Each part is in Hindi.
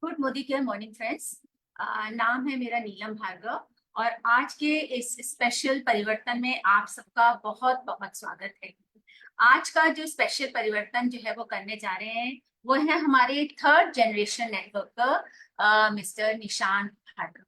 Good morning friends. नाम है मेरा नीलम भार्गव और आज के इस स्पेशल परिवर्तन में आप सबका बहुत बहुत स्वागत है। आज का जो स्पेशल परिवर्तन जो है वो करने जा रहे हैं वो है हमारे थर्ड जनरेशन नेटवर्क का मिस्टर निशांत भार्गव।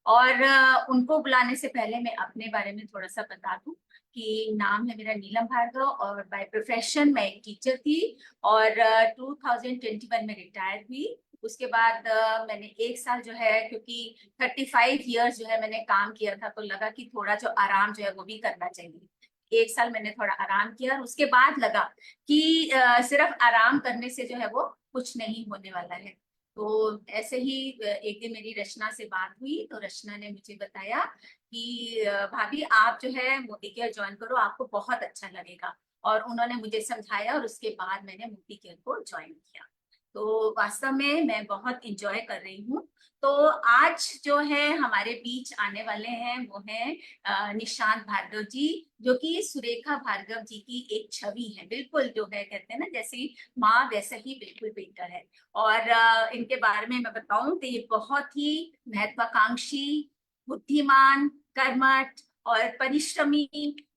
और उनको बुलाने से पहले मैं अपने बारे में थोड़ा सा बता दूं कि नाम है मेरा नीलम भार्गव और बाय प्रोफेशन मैं एक टीचर थी और 2021 में रिटायर हुई। उसके बाद मैंने एक साल जो है, क्योंकि 35 इयर्स जो है मैंने काम किया था, तो लगा कि थोड़ा जो आराम जो है वो भी करना चाहिए। एक साल मैंने थोड़ा आराम किया और उसके बाद लगा कि सिर्फ आराम करने से जो है वो कुछ नहीं होने वाला है। तो ऐसे ही एक दिन मेरी रचना से बात हुई तो रचना ने मुझे बताया कि भाभी आप जो है मोदी केयर ज्वाइन करो, आपको बहुत अच्छा लगेगा। और उन्होंने मुझे समझाया और उसके बाद मैंने मोदी केयर को ज्वाइन किया। तो वास्तव में मैं बहुत इंजॉय कर रही हूँ। तो आज जो है हमारे बीच आने वाले हैं वो है निशांत भार्गव जी, जो कि सुरेखा भार्गव जी की एक छवि है। बिल्कुल जो है कहते हैं ना, जैसे माँ वैसे ही बिल्कुल बेटा है। और इनके बारे में मैं बताऊं तो ये बहुत ही महत्वाकांक्षी, बुद्धिमान, कर्मठ और परिश्रमी,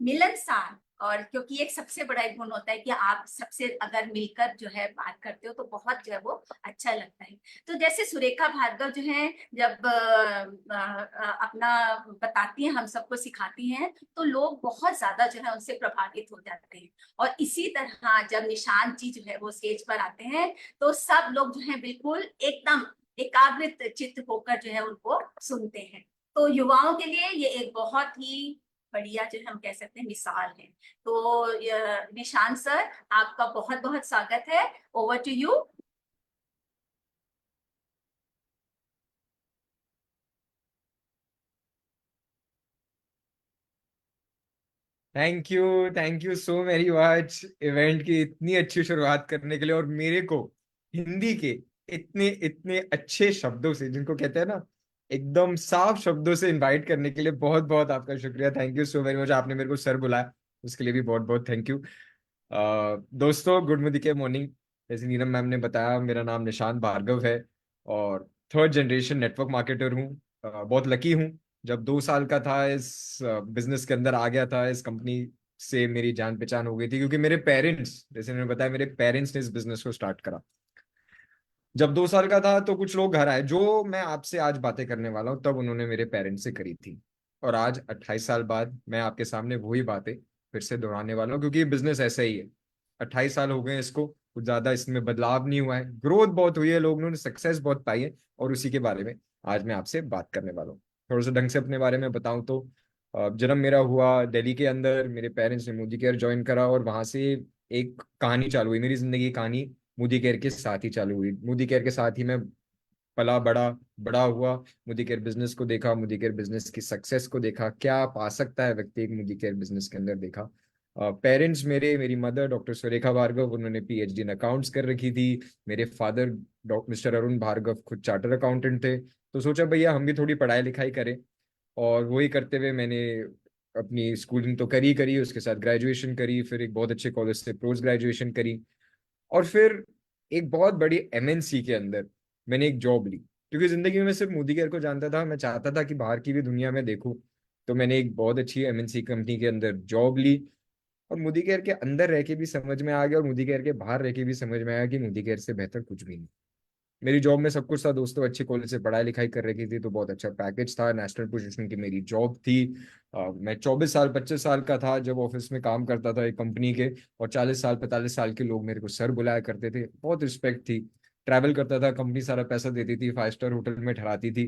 मिलनसार। और क्योंकि एक सबसे बड़ा एक गुण होता है कि आप सबसे अगर मिलकर जो है बात करते हो तो बहुत जो है वो अच्छा लगता है। तो जैसे सुरेखा भार्गव जो है जब अपना बताती हैं, हम सबको सिखाती हैं, तो लोग बहुत ज्यादा जो है उनसे प्रभावित हो जाते हैं। और इसी तरह जब निशांत जी जो है वो स्टेज पर आते हैं तो सब लोग जो है बिल्कुल एकदम एकाग्रित चित्त होकर जो है उनको सुनते हैं। तो युवाओं के लिए ये एक बहुत ही बढ़िया जो हम कह सकते हैं मिसाल है। तो निशांत सर, आपका बहुत बहुत स्वागत है। Over to you. Thank you so very much event की इतनी अच्छी शुरुआत करने के लिए, और मेरे को हिंदी के इतने इतने अच्छे शब्दों से, जिनको कहते हैं ना एकदम साफ शब्दों से इनवाइट करने के लिए बहुत बहुत आपका शुक्रिया। Thank you so very much. आपने मेरे को सर बुलाया उसके लिए भी बहुत बहुत थैंक यू। दोस्तों, गुड मॉर्निंग के मॉर्निंग। जैसे नीलम मैम ने बताया, मेरा नाम निशांत भार्गव है और थर्ड जनरेशन नेटवर्क मार्केटर हूँ। बहुत लकी हूँ, जब 2 साल का था इस बिजनेस के अंदर आ गया था। इस कंपनी से मेरी जान पहचान हो गई थी, क्योंकि मेरे पेरेंट्स, जैसे मैंने बताया, मेरे पेरेंट्स ने इस बिजनेस को स्टार्ट करा। जब 2 साल का था तो कुछ लोग घर आए, जो मैं आपसे आज बातें करने वाला हूँ तब उन्होंने मेरे पेरेंट्स से करी थी। और आज 28 साल बाद मैं आपके सामने वही बातें फिर से दोहराने वाला हूँ, क्योंकि ये बिजनेस ऐसा ही है। 28 साल हो गए इसको, कुछ ज्यादा इसमें बदलाव नहीं हुआ है, ग्रोथ बहुत हुई है, लोगों ने सक्सेस बहुत पाई है। और उसी के बारे में आज मैं आपसे बात करने वाला हूँ। थोड़ा सा ढंग से अपने बारे में बताऊं तो जन्म मेरा हुआ दिल्ली के अंदर। मेरे पेरेंट्स ने मोदी केयर ज्वाइन करा और वहां से एक कहानी चालू हुई, मेरी जिंदगी की कहानी मोदी केयर के साथ ही चालू हुई। मोदी केयर के साथ ही मैं पला बड़ा बड़ा हुआ। मोदी केयर बिजनेस को देखा, मोदी केयर बिजनेस की सक्सेस को देखा, क्या पा सकता है व्यक्ति एक मोदी केयर बिजनेस के अंदर, देखा। पेरेंट्स मेरे, मेरी मदर डॉक्टर सुरेखा भार्गव, उन्होंने पीएचडी इन अकाउंट्स कर रखी थी। मेरे father doctor mister Arun Bhargava खुद चार्टर अकाउंटेंट थे। तो सोचा भैया हम भी थोड़ी पढ़ाई लिखाई करें, और वही करते हुए मैंने अपनी स्कूलिंग तो करी करी, उसके साथ ग्रेजुएशन करी, फिर एक बहुत अच्छे कॉलेज से पोस्ट ग्रेजुएशन करी। और फिर एक बहुत बड़ी एमएनसी के अंदर मैंने एक जॉब ली, क्योंकि जिंदगी में मैं सिर्फ मोदी केयर को जानता था, मैं चाहता था कि बाहर की भी दुनिया में देखूं। तो मैंने एक बहुत अच्छी एमएनसी कंपनी के अंदर जॉब ली, और मोदी केयर के अंदर रह के भी समझ में आ गया और मोदी केयर के बाहर रह के भी समझ में आया कि मोदी केयर से बेहतर कुछ भी नहीं। मेरी जॉब में सब कुछ था दोस्तों, अच्छे कॉलेज से पढ़ाई लिखाई कर रखी थी, तो बहुत अच्छा पैकेज था, नेशनल पोजीशन की मेरी जॉब थी। मैं 24 साल 25 साल का था जब ऑफिस में काम करता था एक कंपनी के, और 40 साल 45 साल के लोग मेरे को सर बुलाया करते थे, बहुत रिस्पेक्ट थी। ट्रैवल करता था, कंपनी सारा पैसा देती थी, 5 स्टार होटल में ठहराती थी,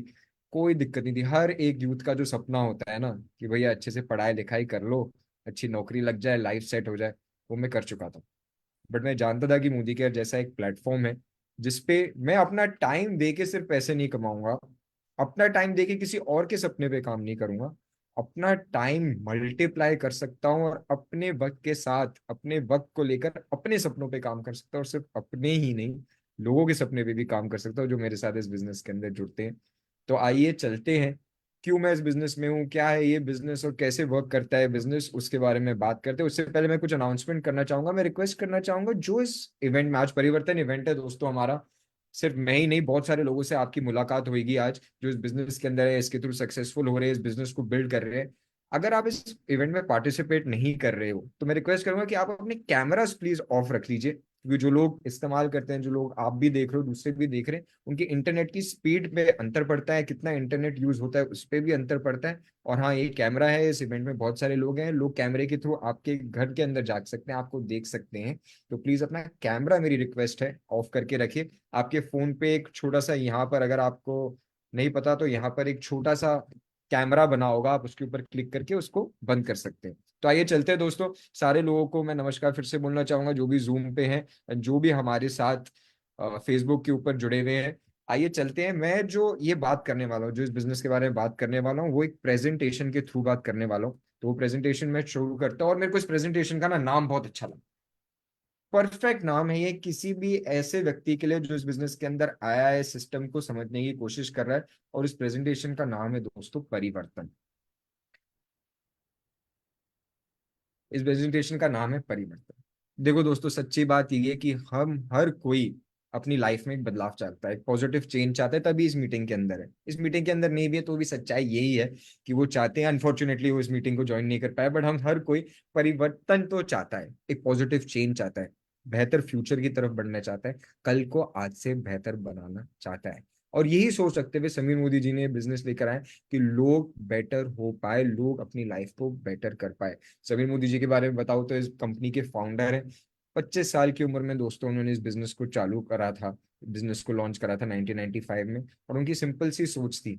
कोई दिक्कत नहीं थी। हर एक यूथ का जो सपना होता है ना कि भैया अच्छे से पढ़ाई लिखाई कर लो, अच्छी नौकरी लग जाए, लाइफ सेट हो जाए, वो मैं कर चुका था। बट मैं जानता था कि मोदी केयर जैसा एक प्लेटफॉर्म है जिसपे मैं अपना टाइम दे के सिर्फ पैसे नहीं कमाऊंगा, अपना टाइम दे के किसी और के सपने पे काम नहीं करूंगा, अपना टाइम मल्टीप्लाई कर सकता हूँ और अपने वक्त के साथ अपने वक्त को लेकर अपने सपनों पे काम कर सकता हूँ, और सिर्फ अपने ही नहीं, लोगों के सपने पे भी काम कर सकता हूँ जो मेरे साथ इस बिजनेस के अंदर जुड़ते हैं। तो आइए चलते हैं, क्यों मैं इस बिजनेस में हूँ, क्या है ये बिजनेस और कैसे वर्क करता है बिजनेस, उसके बारे में बात करते हैं। उससे पहले मैं कुछ अनाउंसमेंट करना चाहूंगा, मैं रिक्वेस्ट करना चाहूंगा जो इस इवेंट में, आज परिवर्तन इवेंट है दोस्तों हमारा, सिर्फ मैं ही नहीं, बहुत सारे लोगों से आपकी मुलाकात होगी आज जो इस बिजनेस के अंदर है, इसके थ्रू सक्सेसफुल हो रहे हैं, इस बिजनेस को बिल्ड कर रहे हैं। अगर आप इस इवेंट में पार्टिसिपेट नहीं कर रहे हो तो मैं रिक्वेस्ट करूंगा कि आप अपने कैमरास प्लीज ऑफ रख लीजिए, क्योंकि जो लोग इस्तेमाल करते हैं, जो लोग आप भी देख रहे हो, दूसरे भी देख रहे हैं, उनके इंटरनेट की स्पीड पे अंतर पड़ता है, कितना इंटरनेट यूज होता है उस पर भी अंतर पड़ता है। और हाँ, ये कैमरा है, इस इवेंट में बहुत सारे लोग हैं, लोग कैमरे के थ्रू आपके घर के अंदर जा सकते हैं, आपको देख सकते हैं। तो प्लीज अपना कैमरा, मेरी रिक्वेस्ट है, ऑफ करके रखिए। आपके फोन पे एक छोटा सा, यहाँ पर अगर आपको नहीं पता तो यहाँ पर एक छोटा सा कैमरा बना होगा, आप उसके ऊपर क्लिक करके उसको बंद कर सकते हैं। तो आइए चलते हैं दोस्तों, सारे लोगों को मैं नमस्कार फिर से बोलना चाहूंगा, जो भी जूम पे हैं, जो भी हमारे साथ फेसबुक के ऊपर जुड़े हुए हैं। आइए चलते हैं। मैं जो ये बात करने वाला हूँ, जो इस बिजनेस के बारे में बात करने वाला हूँ, वो एक प्रेजेंटेशन के थ्रू बात करने वाला हूँ। तो वो प्रेजेंटेशन मैं शुरू करता हूँ, और मेरे को इस प्रेजेंटेशन का ना नाम बहुत अच्छा लगा। परफेक्ट नाम है ये किसी भी ऐसे व्यक्ति के लिए जो इस बिजनेस के अंदर आया है, सिस्टम को समझने की कोशिश कर रहा है। और इस प्रेजेंटेशन का नाम है दोस्तों परिवर्तन। इस प्रेजेंटेशन का नाम है परिवर्तन। देखो दोस्तों, सच्ची बात ये है कि हम हर कोई अपनी लाइफ में एक बदलाव चाहता है, एक पॉजिटिव चेंज चाहता है, तभी इस मीटिंग के अंदर है। इस मीटिंग के अंदर नहीं भी है तो भी सच्चाई यही है कि वो चाहते हैं। अनफॉर्चुनेटली वो इस मीटिंग को ज्वाइन नहीं कर पाए, बट हम हर कोई परिवर्तन तो चाहता है, एक पॉजिटिव चेंज चाहता है, बेहतर फ्यूचर की तरफ बढ़ना चाहता है, कल को आज से बेहतर बनाना चाहता है। और यही सोच रखते हुए समीर मोदी जी ने बिजनेस लेकर आए कि लोग बेटर हो पाए, लोग अपनी लाइफ को बेटर कर पाए। समीर मोदी जी के बारे में बताओ तो इस कंपनी के फाउंडर हैं। 25 साल की उम्र में दोस्तों उन्होंने इस बिजनेस को चालू करा था, बिजनेस को लॉन्च करा था 1995 में। और उनकी सिंपल सी सोच थी,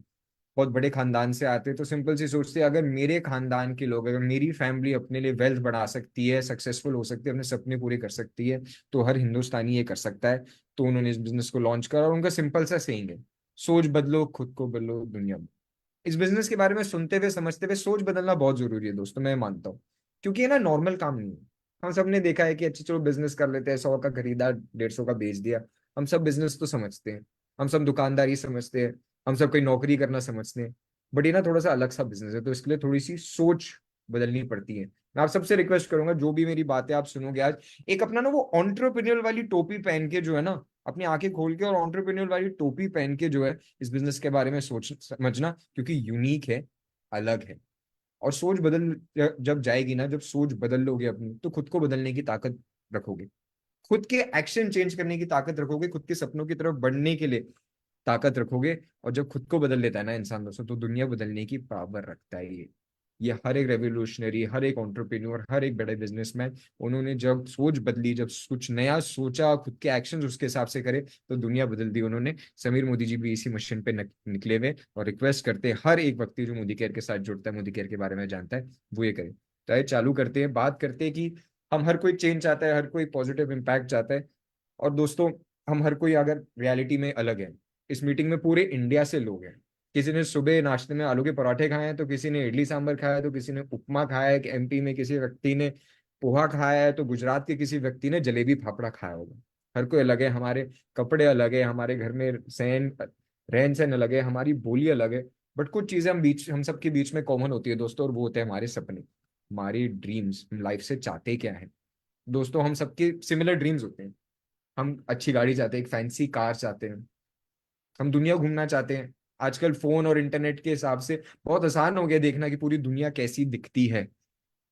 बहुत बड़े खानदान से आते तो सिंपल सी सोच थी, अगर मेरे खानदान के लोग, अगर मेरी फैमिली अपने लिए वेल्थ बढ़ा सकती है, सक्सेसफुल हो सकती है, अपने सपने पूरे कर सकती है, तो हर हिंदुस्तानी ये कर सकता है। तो उन्होंने इस बिजनेस को लॉन्च करा, और उनका सिंपल सा सेइंग है, सोच बदलो, खुद को बदलो, दुनिया बदलो। इस बिजनेस के बारे में सुनते हुए समझते हुए सोच बदलना बहुत जरूरी है दोस्तों, मैं मानता हूँ। क्योंकि ये ना नॉर्मल काम नहीं है। हम सब ने देखा है कि अच्छा चलो बिजनेस कर लेते हैं, 100 का खरीदा, 150 का बेच दिया। हम सब बिजनेस तो समझते हैं, हम सब दुकानदारी समझते हैं, हम सब कोई नौकरी करना समझते हैं। बट ये ना थोड़ा सा अलग सा बिजनेस है, तो इसके लिए थोड़ी सी सोच बदलनी पड़ती है। मैं आप सबसे रिक्वेस्ट करूंगा, जो भी मेरी बातें आप सुनोगे आज, एक अपना ना वो ऑन्टरप्रेन्योर वाली टोपी पहन के जो है ना, अपनी आंखें खोल के और ऑन्टरप्रेन्योर वाली टोपी पहन के जो है इस बिजनेस के बारे में सोच समझना, क्योंकि यूनिक है, अलग है। और सोच बदल जब जाएगी ना, जब सोच बदल लोगे अपनी, तो खुद को बदलने की ताकत रखोगे, खुद के एक्शन चेंज करने की ताकत रखोगे, खुद के सपनों की तरफ बढ़ने के लिए ताकत रखोगे। और जब खुद को बदल लेता है ना इंसान दोस्तों, तो दुनिया बदलने की पावर रखता है ये हर एक रेवोल्यूशनरी, हर एक एंटरप्रेन्योर, हर एक बड़े बिजनेसमैन, उन्होंने जब सोच बदली, जब कुछ नया सोचा, खुद के एक्शंस उसके हिसाब से करे, तो दुनिया बदल दी उन्होंने। समीर मोदी जी भी इसी मिशन पे निकले हुए, और रिक्वेस्ट करते हैं हर एक व्यक्ति जो मोदी केयर के साथ जुड़ता है, मोदी केयर के बारे में जानता है, वो ये करे। तो आइए चालू करते हैं, बात करते हैं कि हम हर कोई चेंज चाहता है, हर कोई पॉजिटिव इम्पैक्ट चाहता है। और दोस्तों, हम हर कोई अगर रियलिटी में अलग है। इस मीटिंग में पूरे इंडिया से लोग हैं। किसी ने सुबह नाश्ते में आलू के पराठे खाए हैं, तो किसी ने इडली सांभर खाया है, तो किसी ने उपमा खाया है, कि एमपी में किसी व्यक्ति ने पोहा खाया है, तो गुजरात के किसी व्यक्ति ने जलेबी फाफड़ा खाया होगा। हर कोई अलग है, हमारे कपड़े अलग है, हमारे घर में रहन सहन अलग है, हमारी बोली अलग है। बट कुछ चीजें हम सबके बीच में कॉमन होती है दोस्तों, और वो होते हैं हमारे सपने, हमारी ड्रीम्स, हम लाइफ से चाहते क्या है। दोस्तों, हम सबके सिमिलर ड्रीम्स होते हैं। हम अच्छी गाड़ी चाहते हैं, एक फैंसी कार चाहते हैं, हम दुनिया घूमना चाहते हैं। आजकल फोन और इंटरनेट के हिसाब से बहुत आसान हो गया देखना कि पूरी दुनिया कैसी दिखती है।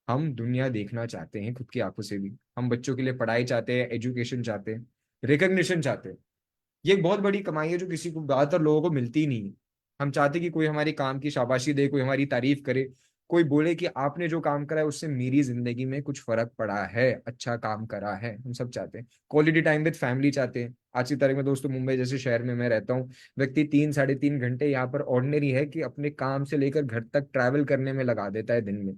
हम दुनिया देखना चाहते हैं खुद की आंखों से भी। हम बच्चों के लिए पढ़ाई चाहते हैं, एजुकेशन चाहते हैं, रिकग्निशन चाहते हैं। ये एक बहुत बड़ी कमाई है जो किसी को, ज्यादातर लोगों को मिलती ही नहीं है। हम चाहते हैं कि कोई हमारे काम की शाबाशी दे, कोई हमारी तारीफ करे, कोई बोले कि आपने जो काम करा है उससे मेरी जिंदगी में कुछ फर्क पड़ा है, अच्छा काम करा है। हम सब चाहते हैं क्वालिटी टाइम विद फैमिली, चाहते हैं। आज की तारीख में दोस्तों, मुंबई जैसे शहर में मैं रहता हूँ, व्यक्ति 3 साढ़े 3 घंटे यहाँ पर ऑर्डिनरी है कि अपने काम से लेकर घर तक ट्रैवल करने में लगा देता है दिन में।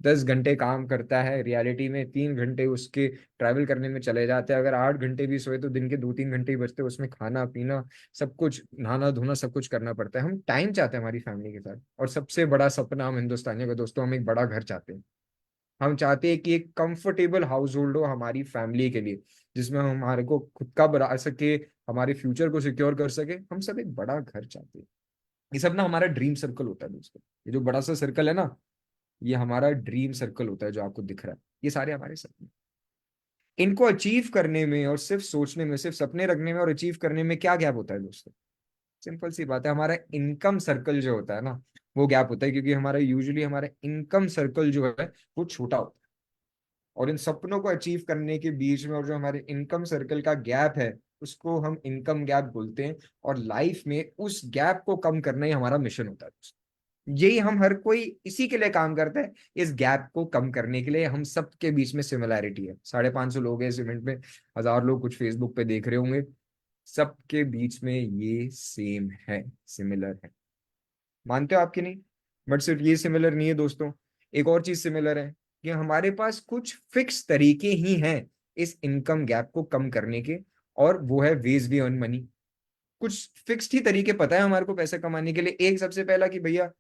10 घंटे काम करता है, रियलिटी में 3 घंटे उसके ट्रैवल करने में चले जाते हैं। अगर 8 घंटे भी सोए तो दिन के 2 3 घंटे ही बचते हैं, उसमें खाना पीना, सब कुछ, नहाना धोना, सब कुछ करना पड़ता है। हम टाइम चाहते हैं हमारी फैमिली के साथ। और सबसे बड़ा सपना हम हिंदुस्तानियों का दोस्तों, हम एक बड़ा घर चाहते हैं। हम चाहते हैं कि एक कंफर्टेबल हाउस होल्ड हो हमारी फैमिली के लिए, जिसमें हम हमारे को खुद का बना सके, हमारे फ्यूचर को सिक्योर कर सके। हम सब एक बड़ा घर चाहते हैं। ये सब ना हमारा ड्रीम सर्कल होता है दोस्तों। ये जो बड़ा सा सर्कल है ना, ये हमारा ड्रीम सर्कल होता है जो आपको दिख रहा है, ये सारे हमारे सपने। इनको अचीव करने में और सिर्फ सोचने में, सिर्फ सपने रखने में और अचीव करने में क्या गैप होता है दोस्तों? सिंपल सी बात है, हमारा इनकम सर्कल जो होता है ना, वो गैप होता है, क्योंकि हमारा यूजुअली हमारा इनकम सर्कल जो है वो छोटा होता है। और इन सपनों को अचीव करने के बीच में और जो हमारे इनकम सर्कल का गैप है, उसको हम इनकम गैप बोलते हैं। और लाइफ में उस गैप को कम करना ही हमारा मिशन होता है। यही हम हर कोई इसी के लिए काम करता है, इस गैप को कम करने के लिए। हम सबके बीच में सिमिलैरिटी है, 550 लोग हैं इस इवेंट में, 1000 लोग कुछ फेसबुक पे देख रहे होंगे, सबके बीच में ये सेम है, सिमिलर है। मानते हो आपकी नहीं? बट सिर्फ ये सिमिलर नहीं है दोस्तों, एक और चीज सिमिलर है कि हमारे पास कुछ फिक्स तरीके ही हैं इस इनकम गैप को कम करने के, और वो है वेज वी अर्न मनी। कुछ फिक्स्ड ही तरीके पता है हमारे को पैसे कमाने के लिए। एक सबसे पहला कि भैया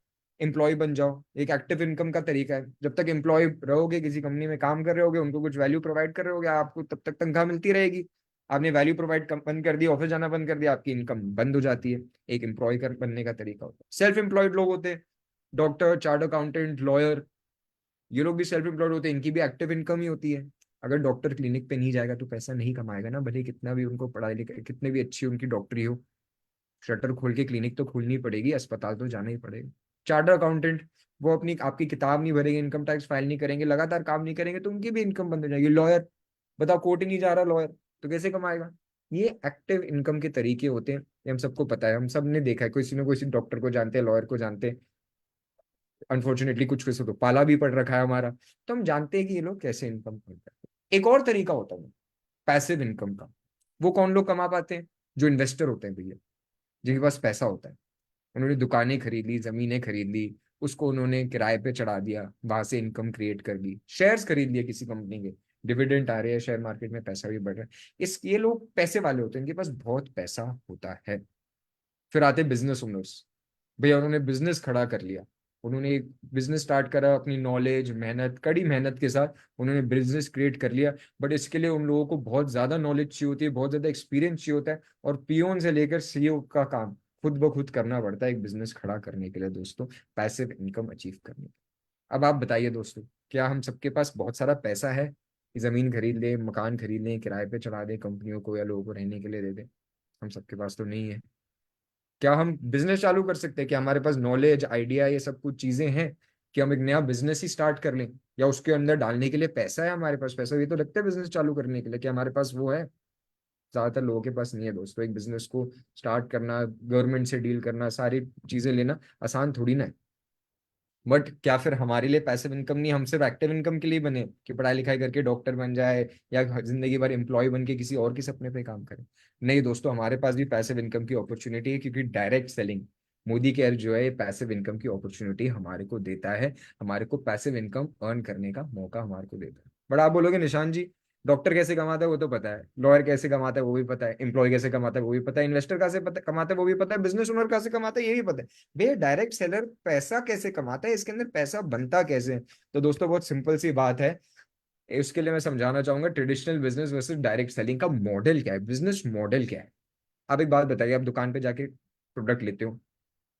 एम्प्लॉय बन जाओ, एक एक्टिव इनकम का तरीका है। जब तक एम्प्लॉय रहोगे, किसी कंपनी में काम कर रहे होगे, उनको कुछ वैल्यू प्रोवाइड कर रहे होगे, आपको तब तक तनख्वाह मिलती रहेगी। आपने वैल्यू प्रोवाइड बंद कर दी, ऑफिस जाना बंद कर दिया, आपकी इनकम बंद हो जाती है। एक एम्प्लॉय कर बनने का तरीका होता है। सेल्फ एम्प्लॉयड लोग होते हैं, डॉक्टर, चार्ट अकाउंटेंट, लॉयर, ये लोग भी सेल्फ एम्प्लॉयड होते हैं, इनकी भी एक्टिव इनकम ही होती है। अगर डॉक्टर क्लिनिक पे नहीं जाएगा तो पैसा नहीं कमाएगा ना, भले कितना भी उनको पढ़ाई लिखाई, कितने भी अच्छी उनकी डॉक्टरी हो। शटर खोल के क्लिनिक तो खोलनी पड़ेगी, अस्पताल तो जाना ही पड़ेगा। चार्टर अकाउंटेंट, वो अपनी आपकी किताब नहीं भरेंगे, इनकम टैक्स फाइल नहीं करेंगे, लगातार काम नहीं करेंगे, तो उनकी भी इनकम बंद हो जाएगी। लॉयर, बताओ कोर्ट ही नहीं जा रहा लॉयर, तो कैसे कमाएगा? ये एक्टिव इनकम के तरीके होते हैं, ये हम सबको पता है, हम सब ने देखा है, किसी न किसी डॉक्टर को जानते हैं, लॉयर को जानते हैं। अनफॉर्चुनेटली कुछ किसी तो पाला भी पड़ रखा है हमारा, तो हम जानते हैं कि ये लोग कैसे इनकम करते हैं। एक और तरीका होता है पैसिव इनकम का। वो कौन लोग कमा पाते हैं? जो इन्वेस्टर होते हैं भैया, जिनके पास पैसा होता है। उन्होंने दुकानें खरीद ली, जमीनें खरीद ली, उसको उन्होंने किराए पे चढ़ा दिया, वहां से इनकम क्रिएट कर ली। शेयर्स खरीद लिए किसी कंपनी के, डिविडेंड आ रहे हैं, शेयर मार्केट में पैसा भी बढ़ रहा है। ये लोग पैसे वाले होते हैं, इनके पास बहुत पैसा होता है। फिर आते बिजनेस ओनर्स, भैया उन्होंने बिजनेस खड़ा कर लिया, उन्होंने एक बिजनेस स्टार्ट करा, अपनी नॉलेज, मेहनत, कड़ी मेहनत के साथ उन्होंने बिजनेस क्रिएट कर लिया। बट इसके लिए उन लोगों को बहुत ज्यादा नॉलेज चाहिए होती है, बहुत ज्यादा एक्सपीरियंस चाहिए होता है, और पीओन से लेकर सीईओ का काम खुद ब खुद करना पड़ता है एक बिजनेस खड़ा करने के लिए दोस्तों, पैसिव इनकम अचीव करने के लिए। अब आप बताइए दोस्तों, क्या हम सबके पास बहुत सारा पैसा है कि जमीन खरीद ले, मकान खरीद लें, किराए पे चढ़ा दें कंपनियों को या लोगों को रहने के लिए दे दें? हम सबके पास तो नहीं है। क्या हम बिजनेस चालू कर सकते हैं? क्या हमारे पास नॉलेज, आइडिया, ये सब कुछ चीजें हैं कि हम एक नया बिजनेस ही स्टार्ट कर लें? या उसके अंदर डालने के लिए पैसा है हमारे पास? पैसा भी तो लगता है बिजनेस चालू करने के लिए, क्या हमारे पास वो है? ज्यादातर लोगों के पास नहीं है दोस्तों। एक बिजनेस को स्टार्ट करना, गवर्नमेंट से डील करना, सारी चीजें लेना आसान थोड़ी ना है। बट क्या फिर हमारे लिए पैसिव इनकम नहीं, हम सिर्फ एक्टिव इनकम के लिए बने कि पढ़ाई लिखाई करके डॉक्टर बन जाए या जिंदगी भर एम्प्लॉय बन के किसी और के सपने पे काम करें? नहीं दोस्तों, हमारे पास भी पैसिव इनकम की अपॉर्चुनिटी है, क्योंकि डायरेक्ट सेलिंग, मोदी केयर जो है, पैसिव इनकम की अपॉर्चुनिटी हमारे को देता है। हमारे को पैसिव इनकम अर्न करने का मौका हमारे को देता है। बट आप बोलोगे निशान जी, डॉक्टर कैसे कमाता है वो तो पता है, लॉयर कैसे कमाता है वो भी पता है, एम्प्लॉय कैसे कमाता है वो भी पता है, इन्वेस्टर कैसे कमाता है वो भी पता है, बिजनेस ओनर कैसे कमाता है ये भी पता है। भैया डायरेक्ट सेलर पैसा कैसे कमाता है, इसके अंदर पैसा बनता कैसे है? तो दोस्तों बहुत सिंपल सी बात है, उसके लिए मैं समझाना चाहूंगा traditional business versus direct selling का मॉडल क्या है, बिजनेस मॉडल क्या है। आप एक बात बताइए, आप दुकान पे जाके प्रोडक्ट लेते हो,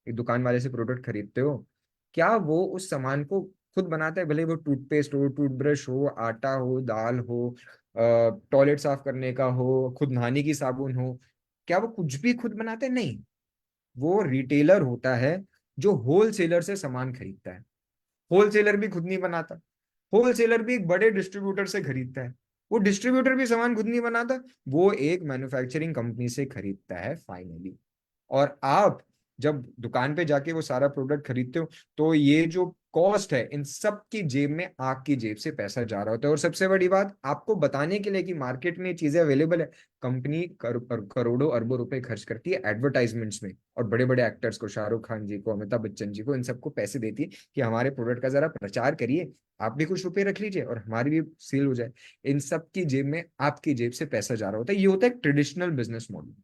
एक दुकान वाले से प्रोडक्ट खरीदते हो, क्या वो उस सामान को खुद बनाता है? भले वो टूथपेस्ट हो, टूथब्रश हो, आटा हो, दाल हो, टॉयलेट साफ करने का हो, खुद नहाने की साबुन हो, क्या वो कुछ भी खुद बनाते हैं? नहीं। वो रिटेलर होता है जो होलसेलर से सामान खरीदता है। होलसेलर भी खुद नहीं बनाता, होलसेलर भी एक बड़े डिस्ट्रीब्यूटर से खरीदता है। वो डिस्ट्रीब्यूटर भी सामान खुद नहीं बनाता, वो एक मैन्युफैक्चरिंग कंपनी से खरीदता है फाइनली। और आप जब दुकान पे जाके वो सारा प्रोडक्ट खरीदते हो, तो ये जो कॉस्ट है, इन सब की जेब में, आपकी जेब से पैसा जा रहा होता है। और सबसे बड़ी बात, आपको बताने के लिए कि मार्केट में ये चीजें अवेलेबल है, कंपनी करोड़ों अरबों रुपए खर्च करती है एडवर्टाइजमेंट्स में, और बड़े बड़े एक्टर्स को, शाहरुख खान जी को, अमिताभ बच्चन जी को, इन सबको पैसे देती है कि हमारे प्रोडक्ट का जरा प्रचार करिए, आप भी कुछ रुपए रख लीजिए और हमारी भी सेल हो जाए। इन सब की जेब में, आपकी जेब से पैसा जा रहा होता है। ये होता है ट्रेडिशनल बिजनेस मॉडल।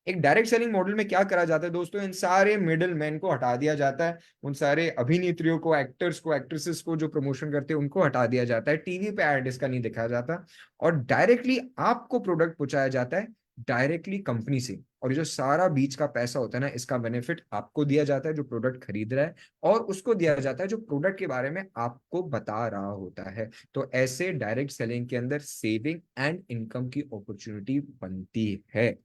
एक डायरेक्ट सेलिंग मॉडल में क्या करा जाता है दोस्तों, इन सारे मिडिल मैन को हटा दिया जाता है, उन सारे अभिनेत्रियों को, एक्टर्स को, एक्ट्रेसेस को जो प्रमोशन करते हैं उनको हटा दिया जाता है, टीवी पे एड इसका नहीं दिखाया जाता, और डायरेक्टली आपको प्रोडक्ट पहुंचाया जाता है, डायरेक्टली कंपनी से। और ये जो सारा बीच का पैसा होता है ना, इसका बेनिफिट आपको दिया जाता है जो प्रोडक्ट खरीद रहा है, और उसको दिया जाता है जो प्रोडक्ट के बारे में आपको बता रहा होता है। तो ऐसे डायरेक्ट सेलिंग के अंदर सेविंग एंड इनकम की अपॉर्चुनिटी बनती है।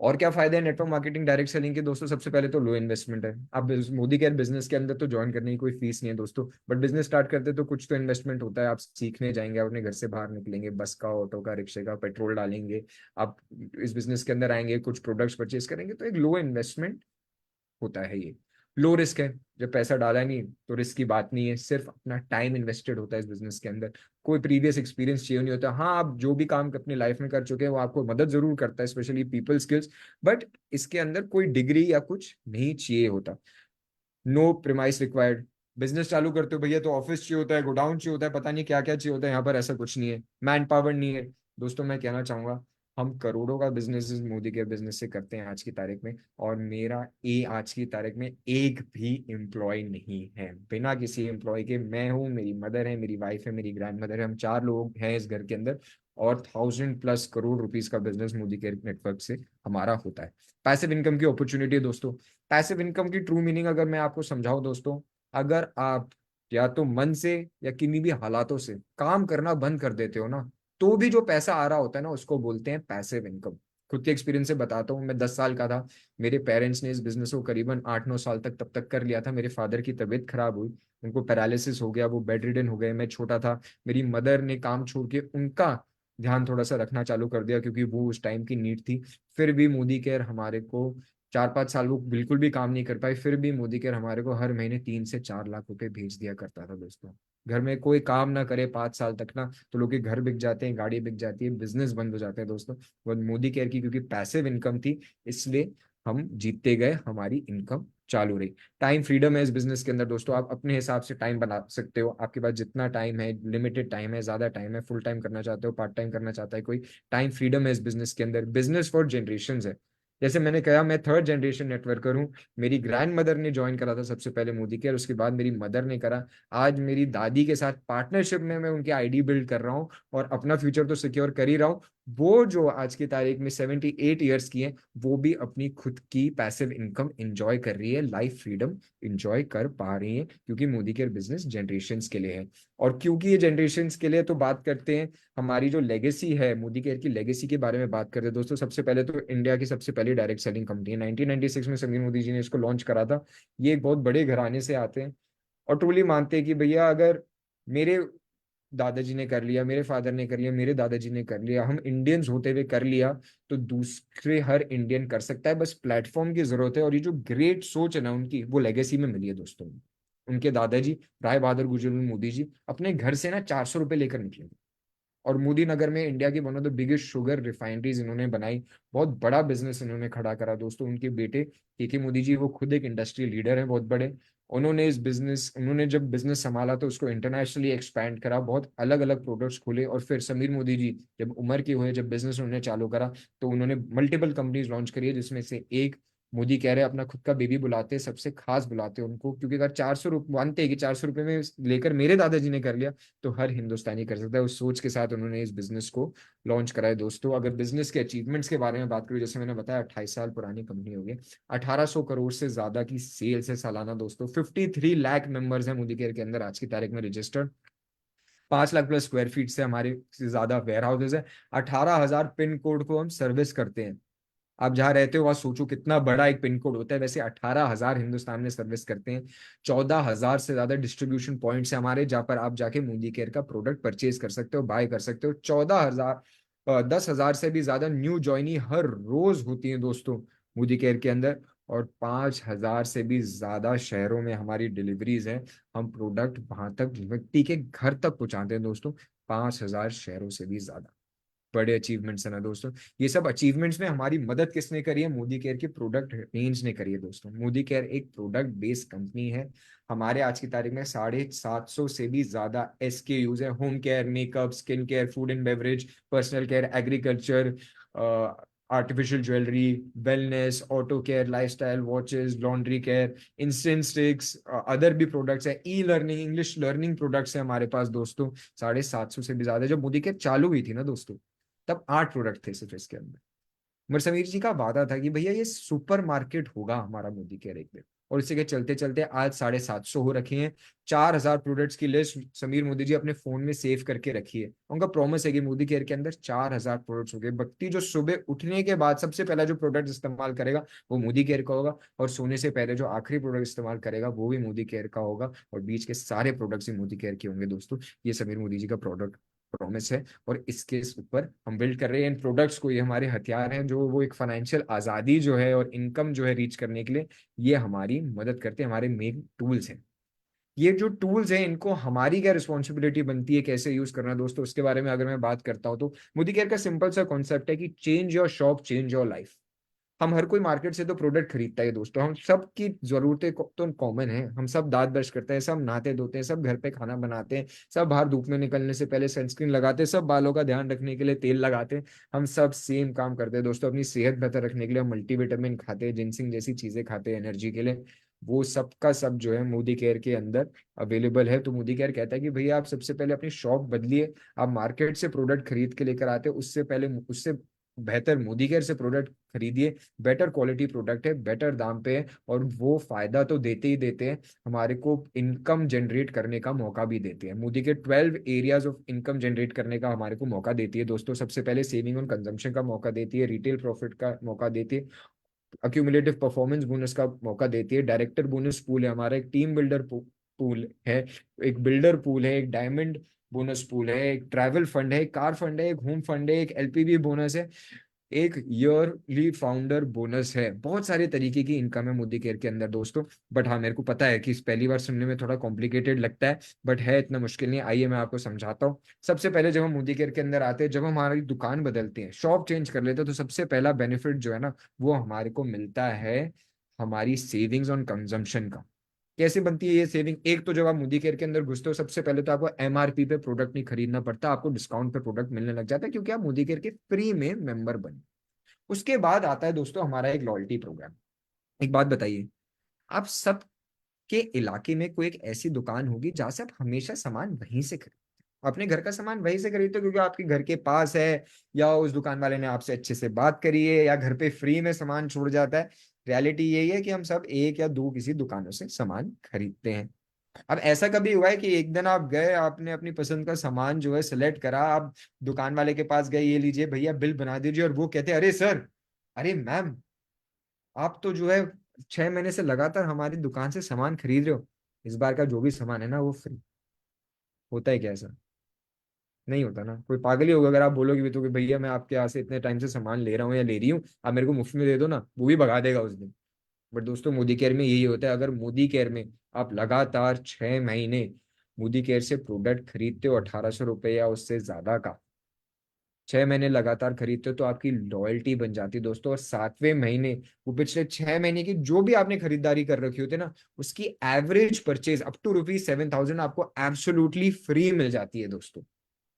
और क्या फायदे हैं नेटवर्क मार्केटिंग डायरेक्ट सेलिंग के दोस्तों? सबसे पहले तो लो इन्वेस्टमेंट है। आप मोदी केयर बिजनेस के अंदर तो ज्वाइन करने की कोई फीस नहीं है दोस्तों, बट बिजनेस स्टार्ट करते तो कुछ तो इन्वेस्टमेंट होता है। आप सीखने जाएंगे, आप अपने घर से बाहर निकलेंगे, बस का, ऑटो का, रिक्शे का पेट्रोल डालेंगे, आप इस बिजनेस के अंदर आएंगे, कुछ प्रोडक्ट्स परचेज करेंगे, तो एक लो इन्वेस्टमेंट होता है। ये लो रिस्क है। जब पैसा डाला नहीं तो रिस्क की बात नहीं है, सिर्फ अपना टाइम इन्वेस्टेड होता है इस बिजनेस के अंदर। कोई प्रीवियस एक्सपीरियंस चाहिए नहीं होता। हाँ, आप जो भी काम अपनी लाइफ में कर चुके हैं वो आपको मदद जरूर करता है, स्पेशली पीपल स्किल्स, बट इसके अंदर कोई डिग्री या कुछ नहीं चाहिए होता। No premise required. बिजनेस चालू करते हो भैया तो ऑफिस चाहिए होता है, गोडाउन चाहिए होता है, पता नहीं क्या क्या चाहिए होता है। यहाँ पर ऐसा कुछ नहीं है, मैन पावर नहीं है। दोस्तों मैं कहना चाहूंगा, हम करोड़ों का बिजनेस मोदी के बिजनेस से करते हैं आज की तारीख में, और मेरा आज की तारीख में एक भी एम्प्लॉय नहीं है। बिना किसी एम्प्लॉय के मैं हूँ, मेरी मदर है, मेरी वाइफ है, मेरी ग्रैंड मदर है, हम 4 लोग हैं इस घर के अंदर, और 1000+ करोड़ रुपीस का बिजनेस मोदी के नेटवर्क से हमारा होता है। पैसिव इनकम की अपॉर्चुनिटी है दोस्तों। पैसिव इनकम की ट्रू मीनिंग अगर मैं आपको समझाऊं दोस्तों, अगर आप या तो मन से या किन्हीं भी हालातों से काम करना बंद कर देते हो ना, तो भी जो पैसा आ रहा होता है ना, उसको बोलते हैं पैसिव इनकम। खुद के एक्सपीरियंस से बताता हूँ, मैं 10 साल का था, मेरे पेरेंट्स ने इस बिजनेस को करीबन 8-9 साल तक तब तक कर लिया था। मेरे फादर की तबीयत खराब हुई, उनको पैरालिसिस हो गया, वो बेड रिडन हो गए, मैं छोटा था। मेरी मदर ने काम छोड़ के उनका ध्यान थोड़ा सा रखना चालू कर दिया, क्योंकि वो उस टाइम की नीड थी। फिर भी मोदी केयर हमारे को 4-5 साल वो बिल्कुल भी काम नहीं कर पाई, फिर भी मोदी केयर हमारे को हर महीने 3 से 4 लाख रुपए भेज दिया करता था दोस्तों। घर में कोई काम ना करे 5 साल तक ना, तो लोग के घर बिक जाते हैं, गाड़ी बिक जाती है, बिजनेस बंद हो जाते हैं दोस्तों। वो मोदी केयर की क्योंकि पैसिव इनकम थी, इसलिए हम जीतते गए, हमारी इनकम चालू रही। टाइम फ्रीडम है इस बिजनेस के अंदर दोस्तों, आप अपने हिसाब से टाइम बना सकते हो। आपके पास जितना टाइम है, लिमिटेड टाइम है, ज्यादा टाइम है, फुल टाइम करना चाहते हो, पार्ट टाइम करना चाहता है कोई, टाइम फ्रीडम है इस बिजनेस के अंदर। बिजनेस फॉर जनरेशन है। जैसे मैंने कहा, मैं 3rd जनरेशन नेटवर्कर हूँ। मेरी ग्रैंड मदर ने ज्वाइन करा था सबसे पहले मोदी केयर, उसके बाद मेरी मदर ने करा। आज मेरी दादी के साथ पार्टनरशिप में मैं उनकी आईडी बिल्ड कर रहा हूँ, और अपना फ्यूचर तो सिक्योर कर ही रहा हूँ। वो जो आज की तारीख में 78 ईयर्स की है, वो भी अपनी खुद की पैसिव इनकम इंजॉय कर रही है, लाइफ फ्रीडम इंजॉय कर पा रही है, क्योंकि मोदी केयर बिजनेस जनरेशन के लिए है। और क्योंकि ये जनरेशन के लिए, तो बात करते हैं हमारी जो लेगेसी है, मोदी केयर की लेगेसी के बारे में बात करते हैं दोस्तों। सबसे पहले तो इंडिया की सबसे पहली डायरेक्ट सेलिंग कंपनी है, 1996 में समीर मोदी जी ने इसको लॉन्च करा था। ये एक बहुत बड़े घराने से आते हैं, और ट्रूली मानते हैं कि भैया अगर मेरे दादाजी ने कर लिया, मेरे फादर ने कर लिया, मेरे दादाजी ने कर लिया, हम इंडियंस होते हुए कर लिया, तो दूसरे हर इंडियन कर सकता है। बस प्लेटफॉर्म की जरूरत है, और ये जो ग्रेट सोच है ना उनकी, वो लेगेसी में मिली है दोस्तों। उनके दादाजी राय बहादुर गुजर मोदी जी अपने घर से ना 400 रुपये लेकर निकले, और मोदी नगर में इंडिया की one of the biggest sugar refineries इन्होंने बनाई। बहुत बड़ा बिजनेस इन्होंने खड़ा करा दोस्तों। उनके बेटे के मोदी जी, वो खुद एक इंडस्ट्री लीडर हैं बहुत बड़े। उन्होंने जब बिजनेस संभाला तो उसको इंटरनेशनली एक्सपैंड करा, बहुत अलग अलग प्रोडक्ट्स खोले। और फिर समीर मोदी जी जब उम्र के हुए, जब बिजनेस उन्होंने चालू करा, तो उन्होंने मल्टीपल कंपनीज लॉन्च करी है, जिसमें से एक मोदी कह रहे अपना खुद का बेबी बुलाते हैं, सबसे खास बुलाते हैं उनको, क्योंकि अगर 400 रुपये मानते हैं कि 400 रुपये में लेकर मेरे दादाजी ने कर लिया, तो हर हिंदुस्तानी कर सकता है। उस सोच के साथ उन्होंने इस बिजनेस को लॉन्च करा है दोस्तों। अगर बिजनेस के अचीवमेंट्स के बारे में बात करूँ, जैसे मैंने बताया 28 साल पुरानी कंपनी होगी, 1800 करोड़ से ज्यादा की सेल्स है सालाना दोस्तों। 53 लाख मेंबर्स हैं मोदी केयर के अंदर आज की तारीख में रजिस्टर्ड। 5 लाख+ स्क्वायर फीट से हमारे से ज्यादा वेयर हाउसेज है। 18,000 पिन कोड को हम सर्विस करते हैं। आप जहाँ रहते हो वहां सोचो कितना बड़ा एक पिन कोड होता है, वैसे 18,000 हिंदुस्तान में सर्विस करते हैं। 14,000 से ज्यादा डिस्ट्रीब्यूशन पॉइंट्स है हमारे, जहाँ पर आप जाके मोदी केयर का प्रोडक्ट परचेज कर सकते हो, बाय कर सकते हो। 10,000 से भी ज्यादा न्यू ज्वाइनी हर रोज होती है दोस्तों मोदी केयर के अंदर। और 5,000 से भी ज्यादा शहरों में हमारी डिलीवरीज है। हम प्रोडक्ट वहां तक व्यक्ति के घर तक पहुंचाते हैं दोस्तों, 5,000 शहरों से भी ज्यादा। बड़े अचीवमेंट्स है ना दोस्तों। ये सब अचीवमेंट्स में हमारी मदद किसने करी है? मोदी केयर की प्रोडक्ट रेंज ने करी है दोस्तों। मोदी केयर एक प्रोडक्ट बेस्ड कंपनी है। हमारे आज की तारीख में 750 से भी ज्यादा SKUs है। Home care, makeup, skin care, food and beverage, personal care, agriculture, artificial jewellery, wellness, auto care, lifestyle, watches, laundry care, instant sticks, other भी प्रोडक्ट्स है। E learning, English learning products है हमारे पास दोस्तों। 750 से भी ज्यादा। जब मोदी केयर चालू हुई थी ना दोस्तों, तब 8 प्रोडक्ट थे सिर्फ इसके अंदर। मगर समीर जी का वादा था कि भैया ये सुपर मार्केट होगा हमारा मोदी केयर एक दिन, और इसी के चलते चलते आज 750 हो रखे हैं। 4,000 प्रोडक्ट्स की लिस्ट समीर मोदी जी अपने फोन में सेव करके रखी है। उनका प्रॉमिस है कि मोदी केयर के अंदर 4,000 प्रोडक्ट्स हो गए। व्यक्ति जो सुबह उठने के बाद सबसे पहला जो प्रोडक्ट इस्तेमाल करेगा वो मोदी केयर का होगा, और सोने से पहले जो आखिरी प्रोडक्ट इस्तेमाल करेगा वो भी मोदी केयर का होगा, और बीच के सारे प्रोडक्ट्स ही मोदी केयर के होंगे दोस्तों। ये समीर मोदी जी का प्रोडक्ट प्रॉमिस है, और इसके ऊपर हम बिल्ड कर रहे हैं इन प्रोडक्ट्स को। ये हमारे हथियार हैं जो वो एक फाइनेंशियल आज़ादी जो है और इनकम जो है रीच करने के लिए ये हमारी मदद करते हैं, हमारे मेन टूल्स हैं। ये जो टूल्स हैं इनको हमारी क्या रिस्पॉन्सिबिलिटी बनती है कैसे यूज करना है दोस्तों, उसके बारे में अगर मैं बात करता हूं तो मोदी केयर का सिंपल सा कॉन्सेप्ट है कि change your shop change your life. हम हर कोई मार्केट से तो प्रोडक्ट खरीदता है दोस्तों, हम सबकी जरूरतें तो कॉमन है। हम सब दांत ब्रश करते हैं, सब नहाते धोते हैं, सब घर पे खाना बनाते हैं, सब बाहर धूप में निकलने से पहले सनस्क्रीन लगाते हैं, सब बालों का ध्यान रखने के लिए तेल लगाते हैं। हम सब सेम काम करते हैं दोस्तों। अपनी सेहत बेहतर रखने के लिए हम मल्टीविटामिन खाते हैं, जिंसिंग जैसी चीजें खाते हैं एनर्जी के लिए। वो सब का सब जो है मोदी केयर के अंदर अवेलेबल है। तो मोदी केयर कहता है कि भैया आप सबसे पहले अपनी शॉप बदलिए। आप मार्केट से प्रोडक्ट खरीद के लेकर आते हो, उससे पहले उससे बेहतर मोदी केयर से प्रोडक्ट खरीदिए। बेटर क्वालिटी प्रोडक्ट है, बेटर दाम पे है, और वो फायदा तो देते ही देते हैं, हमारे को इनकम जनरेट करने का मौका भी देते हैं। मोदी के 12 एरियाज ऑफ इनकम जनरेट करने का हमारे को मौका देती है दोस्तों। सबसे पहले सेविंग ऑन कंजम्पशन का मौका देती है, रिटेल प्रॉफिट का मौका देती है, अक्यूमुलेटिव परफॉर्मेंस बोनस का मौका देती है, डायरेक्टर बोनस पूल है हमारा, एक टीम बिल्डर पूल है, एक बिल्डर पूल है, एक डायमंड बोनस पूल है, एक ट्रैवल फंड है, एक कार फंड है, एक होम फंड है, एक एलपीवी बोनस है, एक ईयरली फाउंडर बोनस है। बहुत सारे तरीके की इनकम है मोदी केयर के अंदर दोस्तों। बट हाँ, मेरे को पता है कि इस पहली बार सुनने में थोड़ा कॉम्प्लिकेटेड लगता है, बट है इतना मुश्किल नहीं। आइए मैं आपको समझाता हूँ। सबसे पहले जब हम मोदी केयर के अंदर आते हैं, जब हम हमारी दुकान बदलते हैं, शॉप चेंज कर लेते हैं, तो सबसे पहला बेनिफिट जो है ना वो हमारे को मिलता है हमारी सेविंग्स ऑन कंजम्पशन का। कैसे बनती है ये सेविंग? एक तो जब आप मोदी केयर के अंदर घुसते हो, सबसे पहले तो आपको एमआरपी पे प्रोडक्ट नहीं खरीदना पड़ता, आपको डिस्काउंट पे प्रोडक्ट मिलने लग जाता है, क्योंकि आप मोदी केयर के फ्री में मेंबर बने। उसके बाद आता है दोस्तों हमारा एक लॉयल्टी प्रोग्राम। एक बात बताइए, आप सबके इलाके में कोई एक ऐसी दुकान होगी जहां से आप हमेशा सामान वहीं से खरीदते हो, अपने घर का सामान वहीं से खरीदते हो क्योंकि आपके घर के पास है, या उस दुकान वाले ने आपसे अच्छे से बात करी है, या घर पे फ्री में सामान छोड़ जाता है। रियलिटी यही है कि हम सब एक या दो किसी दुकानों से सामान खरीदते हैं। अब ऐसा कभी हुआ है कि एक दिन आप गए, आपने अपनी पसंद का सामान जो है सिलेक्ट करा, आप दुकान वाले के पास गए, ये लीजिए भैया बिल बना दीजिए, और वो कहते हैं अरे सर, अरे मैम, आप तो जो है 6 महीने से लगातार हमारी दुकान से सामान खरीद रहे हो, इस बार का जो भी सामान है ना वो फ्री। होता है क्या ऐसा? नहीं होता ना। कोई पागल ही होगा अगर आप बोलोगे भी तो कि भैया मैं आपके यहाँ से इतने टाइम से सामान ले रहा हूँ या ले रही हूँ, आप मेरे को मुफ्त में दे दो ना, वो भी भगा देगा उस दिन। बट दोस्तों मोदी केयर में यही होता है। अगर मोदी केयर में आप लगातार 6 महीने मोदी केयर से प्रोडक्ट खरीदते हो 1,800 रुपये या उससे ज्यादा का, 6 महीने लगातार खरीदते हो, तो आपकी लॉयल्टी बन जाती है दोस्तों। और 7वें महीने वो पिछले 6 महीने की जो भी आपने खरीदारी कर रखी होती है ना, उसकी एवरेज परचेज अप टू ₹7,000 आपको एब्सोल्युटली फ्री मिल जाती है दोस्तों।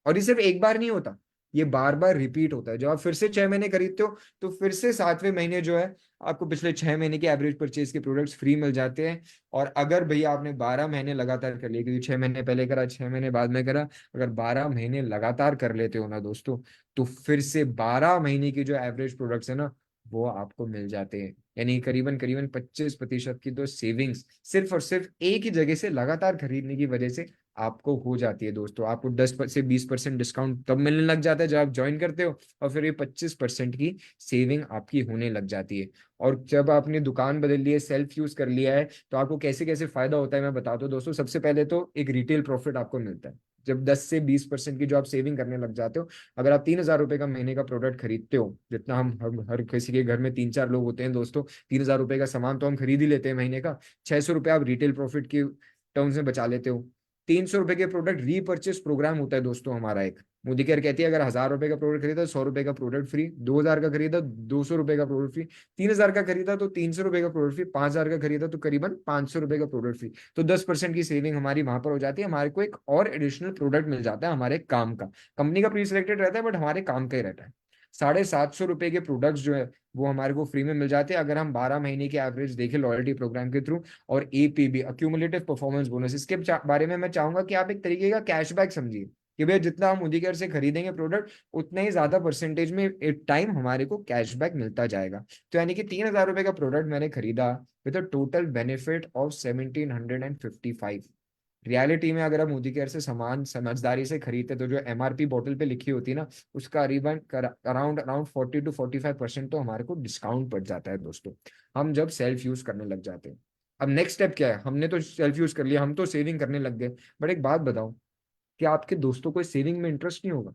और ये सिर्फ एक बार नहीं होता, ये बार बार रिपीट होता है। जब आप फिर से 6 महीने खरीदते हो तो फिर से 7वें महीने जो है आपको पिछले 6 महीने के एवरेज परचेज के प्रोडक्ट्स फ्री मिल जाते हैं। और अगर भैया आपने 12 महीने लगातार कर लिए, क्योंकि 6 महीने पहले करा, 6 महीने बाद में करा, अगर 12 महीने लगातार कर लेते हो ना दोस्तों, तो फिर से 12 महीने की जो एवरेज प्रोडक्ट्स है ना वो आपको मिल जाते हैं। यानी करीबन करीबन 25% की तो सेविंग्स सिर्फ और सिर्फ एक ही जगह से लगातार खरीदने की वजह से आपको हो जाती है दोस्तों। आपको 10 से 20% डिस्काउंट तब मिलने लग जाता है जब आप ज्वाइन करते हो, और फिर ये 25% की सेविंग आपकी होने लग जाती है। और जब आपने दुकान बदल ली है, सेल्फ यूज कर लिया है, तो आपको कैसे कैसे फायदा होता है मैं बताता हूँ दोस्तों। सबसे पहले तो एक रिटेल प्रॉफिट आपको मिलता है। जब 10 से 20% की जो आप सेविंग करने लग जाते हो, अगर आप 3,000 रुपए का महीने का प्रोडक्ट खरीदते हो, जितना हम हर किसी के घर में 3-4 लोग होते हैं दोस्तों, 3,000 रुपए का सामान तो हम खरीद ही लेते हैं महीने का। 600 रुपये आप रिटेल प्रॉफिट की टर्म्स में बचा लेते हो। 300 रुपए के प्रोडक्ट रीपर्चेस प्रोग्राम होता है दोस्तों हमारा एक। मोदी केयर कहती है अगर 1,000 रुपए का प्रोडक्ट खरीदा तो 100 रुपए का प्रोडक्ट फ्री, 2,000 का खरीदा 200 रुपए का प्रोडक्ट फ्री, 3,000 का खरीदा तो 300 रुपए का प्रोडक्ट फ्री, 5,000 का खरीदा तो करीबन 500 रुपए का प्रोडक्ट फ्री। तो 10% की सेविंग हमारी वहां पर हो जाती है। हमारे को एक और एडिशनल प्रोडक्ट मिल जाता है हमारे काम का। कंपनी का प्री सिलेक्टेड रहता है बट हमारे काम का ही रहता है। 750 रुपए के प्रोडक्ट्स जो है वो हमारे को फ्री में मिल जाते हैं अगर हम 12 महीने की एवरेज देखें लॉयल्टी प्रोग्राम के थ्रू। और एपीबी, अक्यूमुलेटिव परफॉर्मेंस बोनस, इसके बारे में मैं चाहूंगा कि आप एक तरीके का कैशबैक समझिए, कि भैया जितना हम मोदी केयर से खरीदेंगे प्रोडक्ट, उतना ही ज्यादा परसेंटेज में एक टाइम हमारे को कैशबैक मिलता जाएगा। तो यानी कि 3,000 रुपए का प्रोडक्ट मैंने खरीदा with a total benefit of 1755। Reality में अगर आप मोदी केयर से सामान समझदारी से खरीदते तो जो एमआरपी बॉटल पे लिखी होती है ना, उसका करीबन अराउंड अराउंड 40 to 45% तो हमारे को डिस्काउंट पड़ जाता है दोस्तों, हम जब सेल्फ यूज करने लग जाते हैं। अब नेक्स्ट स्टेप क्या है, हमने तो सेल्फ यूज कर लिया, हम तो सेविंग करने लग गए, बट एक बात बताओ, क्या आपके दोस्तों को सेविंग में इंटरेस्ट नहीं होगा?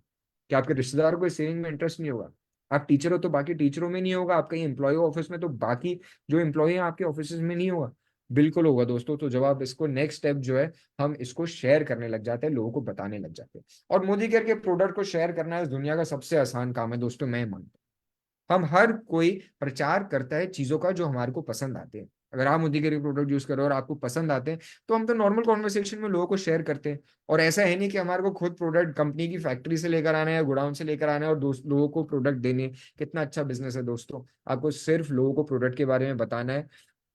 क्या आपके रिश्तेदारों को सेविंग में इंटरेस्ट नहीं होगा? आप टीचर हो तो बाकी टीचरों में नहीं होगा, आप कहीं एम्प्लॉय हो ऑफिस में तो बाकी जो एम्प्लॉय हैं आपके ऑफिस में नहीं होगा? बिल्कुल होगा दोस्तों। तो जब आप इसको नेक्स्ट स्टेप जो है, हम इसको शेयर करने लग जाते हैं, लोगों को बताने लग जाते हैं। और मोदी केयर के प्रोडक्ट को शेयर करना इस दुनिया का सबसे आसान काम है दोस्तों, मैं मानता हूँ। हम हर कोई प्रचार करता है चीजों का जो हमारे को पसंद आते हैं। अगर आप मोदी के प्रोडक्ट यूज करो और आपको पसंद आते हैं, तो हम तो नॉर्मल कॉन्वर्सेशन में लोगों को शेयर करते हैं। और ऐसा है नहीं कि हमारे को खुद प्रोडक्ट कंपनी की फैक्ट्री से लेकर आना है या गोडाउन से लेकर आना है और दोस्त लोगों को प्रोडक्ट देने हैं। कितना अच्छा बिजनेस है दोस्तों, आपको सिर्फ लोगों को प्रोडक्ट के बारे में बताना है।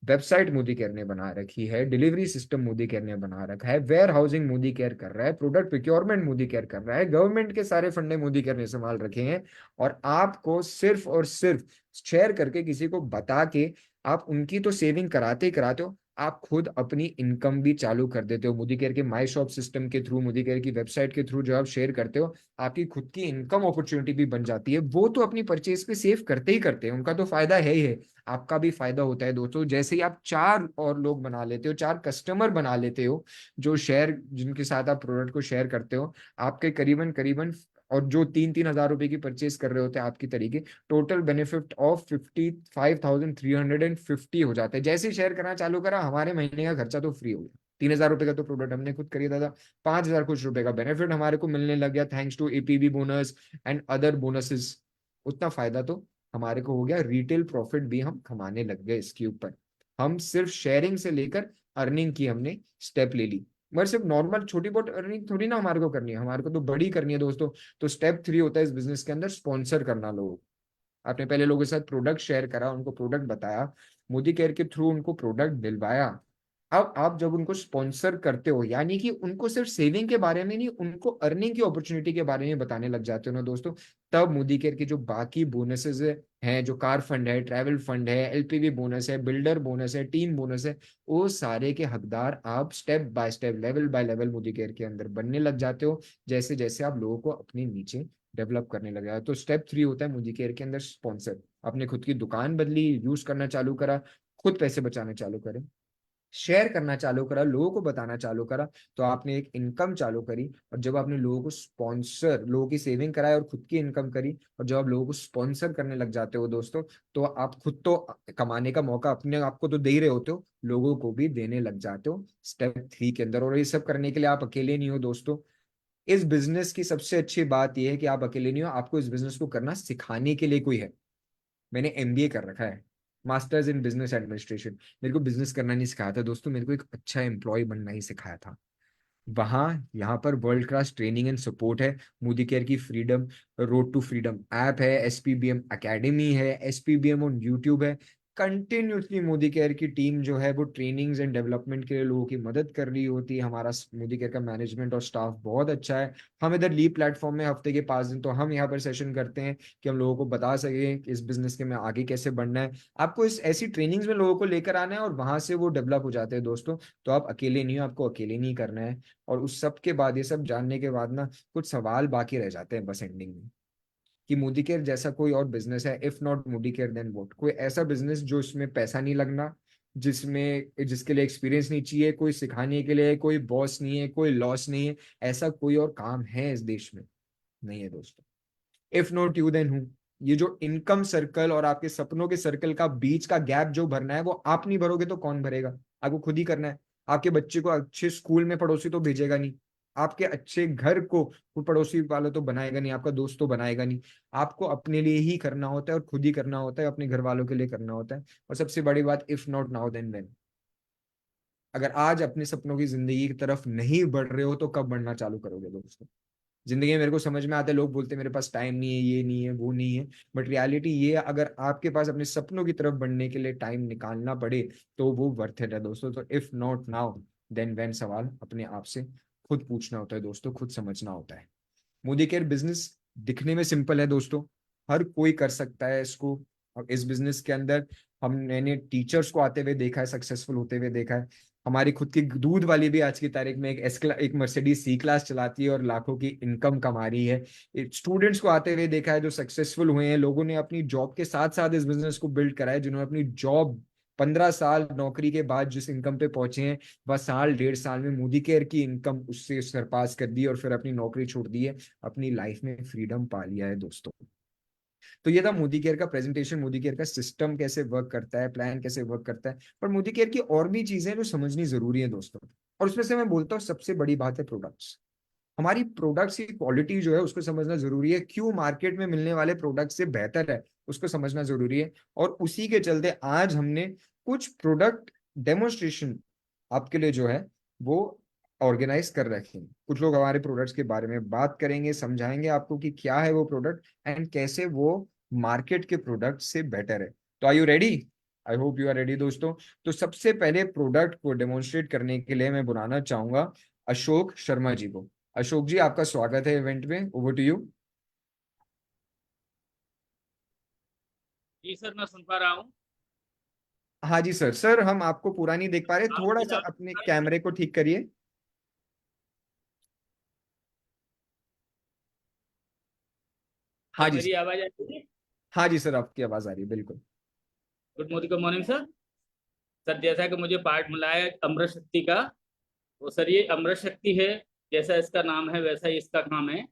वेबसाइट मोदी केयर ने बना रखी है, डिलीवरी सिस्टम मोदी केयर ने बना रखा है, वेयर हाउसिंग मोदी केयर कर रहा है, प्रोडक्ट प्रिक्योरमेंट मोदी केयर कर रहा है, गवर्नमेंट के सारे फंडे मोदी केयर ने संभाल रखे हैं। और आपको सिर्फ और सिर्फ शेयर करके, किसी को बता के, आप उनकी तो सेविंग कराते ही कराते हो, आप खुद अपनी इनकम भी चालू कर देते हो। मोदी केयर के माई शॉप सिस्टम के थ्रू, मोदी केयर की वेबसाइट के थ्रू जो आप शेयर करते हो, आपकी खुद की इनकम अपॉर्चुनिटी भी बन जाती है। वो तो अपनी परचेज पे सेव करते ही करते हैं, उनका तो फायदा है ही है, आपका भी फायदा होता है दोस्तों। जैसे ही आप 4 और लोग बना लेते हो, 4 कस्टमर बना लेते हो, जो शेयर जिनके साथ आप प्रोडक्ट को शेयर करते हो, आपके करीबन करीबन, और जो 3-3 हज़ार रुपए की परचेज कर रहे होते हैं आपकी तरीके, टोटल बेनिफिट ऑफ 55,350 हो जाता है। जैसे ही शेयर करना चालू करा, हमारे महीने का खर्चा तो फ्री हो गया। 3,000 रुपए का तो प्रोडक्ट हमने खुद खरीदा था, 5,000 कुछ रुपए का बेनिफिट हमारे को मिलने लग गया, thanks to APV bonus and other bonuses. उतना फायदा तो हमारे को हो गया, रिटेल प्रॉफिट भी हम कमाने लग गए इसके ऊपर। हम सिर्फ शेयरिंग से लेकर अर्निंग की हमने स्टेप ले ली। मगर सिर्फ नॉर्मल छोटी बहुत अर्निंग थोड़ी ना हमारे को करनी है, हमारे को तो बड़ी करनी है दोस्तों। तो स्टेप 3 होता है इस बिजनेस के अंदर, स्पॉन्सर करना लोगों को। आपने पहले लोगों के साथ प्रोडक्ट शेयर करा, उनको प्रोडक्ट बताया, मोदी केयर के थ्रू उनको प्रोडक्ट दिलवाया। अब आप जब उनको स्पॉन्सर करते हो, यानी कि उनको सिर्फ सेविंग के बारे में नहीं, उनको अर्निंग की अपॉर्चुनिटी के बारे में बताने लग जाते हो ना दोस्तों, तब मोदी केयर की जो बाकी बोनसेस हैं, जो कार फंड है, ट्रैवल फंड है, एलपीवी बोनस है, बिल्डर बोनस है, टीम बोनस है, वो सारे के हकदार आप step by step, level by level Modi care के अंदर बनने लग जाते हो, जैसे जैसे आप लोगों को अपने नीचे डेवलप करने लगा। तो स्टेप 3 होता है मोदी केयर के अंदर, स्पॉन्सर। आपने खुद की दुकान बदली, यूज करना चालू करा, खुद पैसे बचाने चालू करे, शेयर करना चालू करा, लोगों को बताना चालू करा, तो आपने एक इनकम चालू करी। और जब आपने लोगों को स्पॉन्सर, लोगों की सेविंग कराई और खुद की इनकम करी, और जब आप लोगों को स्पॉन्सर करने लग जाते हो दोस्तों, तो आप खुद तो कमाने का मौका अपने आपको तो दे ही रहे होते हो, लोगों को भी देने लग जाते हो स्टेप 3 के अंदर। और ये सब करने के लिए आप अकेले नहीं हो दोस्तों। इस बिजनेस की सबसे अच्छी बात यह है कि आप अकेले नहीं हो, आपको इस बिजनेस को करना सिखाने के लिए कोई है। मैंने एमबीए कर रखा है, मास्टर्स इन बिजनेस एडमिनिस्ट्रेशन। मेरे को बिजनेस करना नहीं सिखाया था दोस्तों, मेरे को एक अच्छा एम्प्लॉय बनना ही सिखाया था। वहाँ यहाँ पर world class training and support है। मोदी केयर की freedom, road to freedom app है, एसपीबीएम एकेडमी है, एसपीबीएम ऑन यूट्यूब है। कंटिन्यूसली मोदी केयर की टीम जो है वो ट्रेनिंग्स एंड डेवलपमेंट के लिए लोगों की मदद कर रही होती है। हमारा मोदी केयर का मैनेजमेंट और स्टाफ बहुत अच्छा है। हम इधर लीव प्लेटफॉर्म में हफ्ते के 5 दिन तो हम यहाँ पर सेशन करते हैं कि हम लोगों को बता सकें कि इस बिजनेस के में आगे कैसे बढ़ना है। आपको इस ऐसी ट्रेनिंग्स में लोगों को लेकर आना है और वहां से वो डेवलप हो जाते हैं दोस्तों। तो आप अकेले नहीं हो, आपको अकेले नहीं करना है। और उस सब के बाद, ये सब जानने के बाद ना, कुछ सवाल बाकी रह जाते हैं बस एंडिंग में, कि मोदी केयर जैसा कोई और बिजनेस है, if not Modi care then what? कोई ऐसा बिजनेस जो इसमें पैसा नहीं लगना, जिसके लिए एक्सपीरियंस नहीं चाहिए, कोई सिखाने के लिए कोई बॉस नहीं है, कोई लॉस नहीं है, ऐसा कोई और काम है इस देश में? नहीं है दोस्तों। इफ नॉट यू देन हूँ? ये जो इनकम सर्कल और आपके सपनों के सर्कल का बीच का गैप जो भरना है, वो आप नहीं भरोगे तो कौन भरेगा? आपको खुद ही करना है। आपके बच्चे को अच्छे स्कूल में पड़ोसी तो भेजेगा नहीं, आपके अच्छे घर को कोई पड़ोसी वाला तो बनाएगा नहीं, आपका दोस्त तो बनाएगा नहीं। आपको अपने लिए ही करना होता है और खुद ही करना होता है, अपने घर वालों के लिए करना होता है। और सबसे बड़ी बात, if not now then when? अगर आज अपने सपनों की जिंदगी की तरफ नहीं बढ़ रहे हो तो कब बढ़ना चालू करोगे दोस्तों? जिंदगी में मेरे को समझ में आता है, लोग बोलते हैं मेरे पास टाइम नहीं है, ये नहीं है, वो नहीं है, बट रियलिटी ये है, अगर आपके पास अपने सपनों की तरफ बढ़ने के लिए टाइम निकालना पड़े तो वो वर्थ इट है दोस्तों। तो if not now then when सवाल अपने आप से खुद पूछना होता है दोस्तों, खुद समझना होता है। मोदी केयर बिजनेस दिखने में सिंपल है दोस्तों, हर कोई कर सकता है इसको। और इस बिजनेस के अंदर हमने टीचर्स को आते हुए देखा है, सक्सेसफुल होते हुए देखा है। हमारी खुद की दूध वाली भी आज की तारीख में एक मर्सिडीज सी क्लास चलाती है और लाखों की इनकम कमा रही है। स्टूडेंट्स को आते हुए देखा है जो सक्सेसफुल हुए हैं, लोगों ने अपनी जॉब के साथ साथ इस बिजनेस को बिल्ड करा है, जिन्होंने अपनी जॉब 15 साल नौकरी के बाद जिस इनकम पे पहुंचे हैं, वह साल 1.5 साल में मोदी केयर की इनकम उससे सरपास कर दी और फिर अपनी नौकरी छोड़ दी है, अपनी लाइफ में फ्रीडम पा लिया है दोस्तों। तो ये था मोदी केयर का प्रेजेंटेशन, मोदी केयर का सिस्टम कैसे वर्क करता है, प्लान कैसे वर्क करता है। पर मोदी केयर की और भी चीजें जो समझनी जरूरी है दोस्तों, और उसमें से मैं बोलता हूँ सबसे बड़ी बात है प्रोडक्ट्स। हमारी प्रोडक्ट्स की क्वालिटी जो है उसको समझना जरूरी है, क्यों मार्केट में मिलने वाले प्रोडक्ट से बेहतर है उसको समझना जरूरी है। और उसी के चलते आज हमने कुछ प्रोडक्ट डेमोन्स्ट्रेशन आपके लिए जो है वो ऑर्गेनाइज कर रखे हैं। कुछ लोग हमारे प्रोडक्ट्स के बारे में बात करेंगे, समझाएंगे आपको कि क्या है वो प्रोडक्ट एंड कैसे वो मार्केट के प्रोडक्ट से बेटर है। तो are you ready? I hope you are ready दोस्तों। तो सबसे पहले प्रोडक्ट को डेमोन्स्ट्रेट करने के लिए मैं बुलाना चाहूंगा अशोक शर्मा जी को। अशोक जी, आपका स्वागत है इवेंट में, ओवर टू यू। जी सर, मैं सुन पा रहा हूँ। हाँ जी सर। सर हम आपको पूरा नहीं देख पा रहे, आप थोड़ा मुझे सा अपने कैमरे को ठीक करिए। हाँ सर, जी मेरी सर। आवाज आ रही है? हाँ जी सर, आपकी आवाज आ रही है बिल्कुल। Good morning sir. सर, जैसा कि मुझे पार्ट मिला है अमृत शक्ति का, वो सर ये अमृत शक्ति है, जैसा इसका नाम है वैसा ही इसका काम है।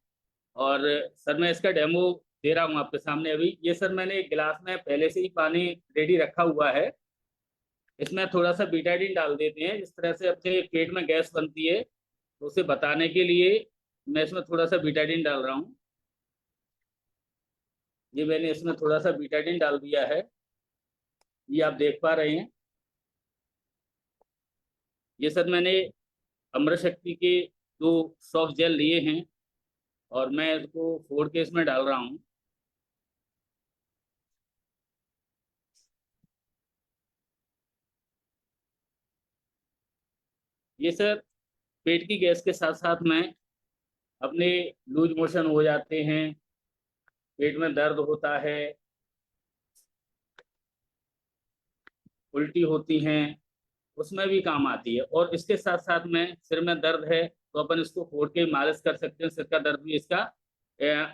और सर मैं इसका डेमो दे रहा हूँ आपके सामने अभी। ये सर मैंने एक गिलास में पहले से ही पानी रेडी रखा हुआ है। इसमें थोड़ा सा बीटाडीन डाल देते हैं, जिस तरह से अपने पेट में गैस बनती है, तो उसे बताने के लिए मैं इसमें थोड़ा सा बीटाडीन डाल रहा हूँ। ये मैंने इसमें थोड़ा सा बीटाडीन डाल दिया है, ये आप देख पा रहे हैं। ये सर मैंने अमृत शक्ति के दो सॉफ्ट जेल लिए हैं और मैं इसको फोड़ के इसमें डाल रहा हूँ। ये सर पेट की गैस के साथ साथ में अपने लूज मोशन हो जाते हैं, पेट में दर्द होता है, उल्टी होती हैं, उसमें भी काम आती है। और इसके साथ साथ में सिर में दर्द है तो अपन इसको फोड़ के मालिश कर सकते हैं, सिर का दर्द भी इसका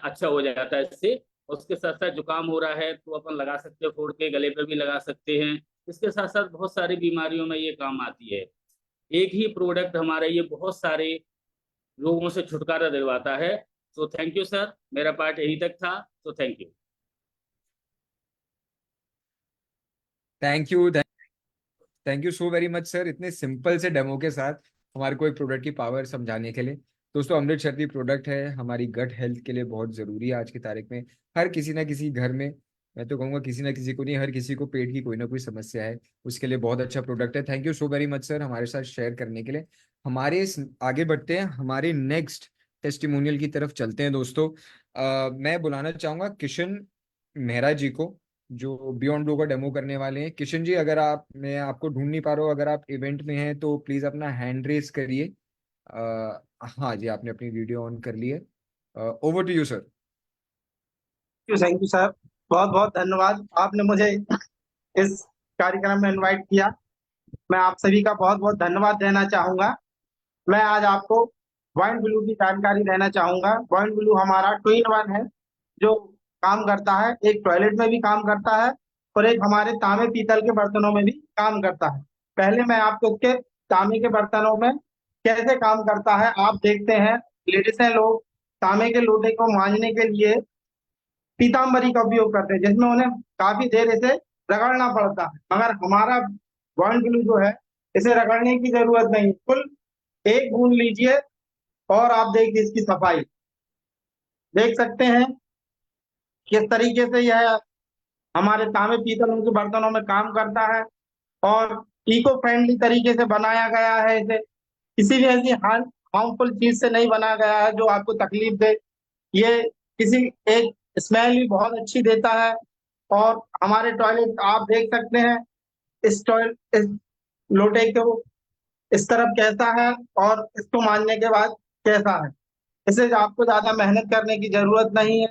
अच्छा हो जाता है इससे। उसके साथ साथ जुकाम हो रहा है तो अपन लगा सकते हैं, फोड़ के गले पे भी लगा सकते हैं। इसके साथ साथ बहुत सारी बीमारियों में ये काम आती है। एक ही प्रोडक्ट हमारा ये बहुत सारे रोगों से छुटकारा दिलवाता है। तो थैंक यू सर, मेरा पार्ट यही तक था, तो thank you. Thank you, thank you so very much sir, इतने सिंपल से डेमो के साथ हमारे को एक प्रोडक्ट की पावर समझाने के लिए। दोस्तों अमृत शक्ति प्रोडक्ट है, हमारी गट हेल्थ के लिए बहुत जरूरी है आज की तारीख में। हर किसी ना किसी घर में, मैं तो कहूँगा किसी ना किसी को नहीं, हर किसी को पेट की कोई ना कोई समस्या है, उसके लिए बहुत अच्छा प्रोडक्ट है। Thank you so very much sir हमारे साथ शेयर करने के लिए। आगे बढ़ते हैं, हमारे नेक्स्ट टेस्टिमोनियल की तरफ चलते हैं दोस्तों। मैं बुलाना चाहूंगा किशन मेहरा जी को, जो बियॉन्ड ब्लू का डेमो करने वाले हैं। किशन जी, अगर आप, मैं आपको ढूंढ नहीं पा रहा हूँ, अगर आप इवेंट में हैं तो प्लीज अपना हैंड रेज करिए। हाँ जी, आपने अपनी वीडियो ऑन कर ली है। Over to you sir. Thank you sir, बहुत बहुत धन्यवाद, आपने मुझे इस कार्यक्रम में इनवाइट किया। मैं आप सभी का बहुत बहुत धन्यवाद देना चाहूंगा। मैं आज आपको वाइन ब्लू की जानकारी देना चाहूंगा। वाइन ब्लू हमारा टू इन वन है, जो काम करता है, एक टॉयलेट में भी काम करता है और एक हमारे तांबे पीतल के बर्तनों में भी काम करता है। पहले मैं आपको उसके तांबे के बर्तनों में कैसे काम करता है आप देखते हैं। लेडीज लोग तांबे के लोटे को मांजने के लिए पीताम्बरी का उपयोग करते हैं, जिसमें उन्हें काफी देर इसे रगड़ना पड़ता है। मगर हमारा बॉन्ड ग्लू जो है, इसे रगड़ने की जरूरत नहीं, कुल एक बूंद लीजिए और आप देखिए इसकी सफाई देख सकते हैं किस तरीके से यह हमारे तांबे पीतल के बर्तनों में काम करता है। और इको फ्रेंडली तरीके से बनाया गया है, इसे किसी भी ऐसी हार्मफुल चीज से नहीं बनाया गया है जो आपको तकलीफ दे। ये किसी एक स्मेल भी बहुत अच्छी देता है। और हमारे टॉयलेट आप देख सकते हैं, इस लोटे को इस तरफ कैसा है और इसको मांजने के बाद कैसा है। इससे आपको ज्यादा मेहनत करने की जरूरत नहीं है,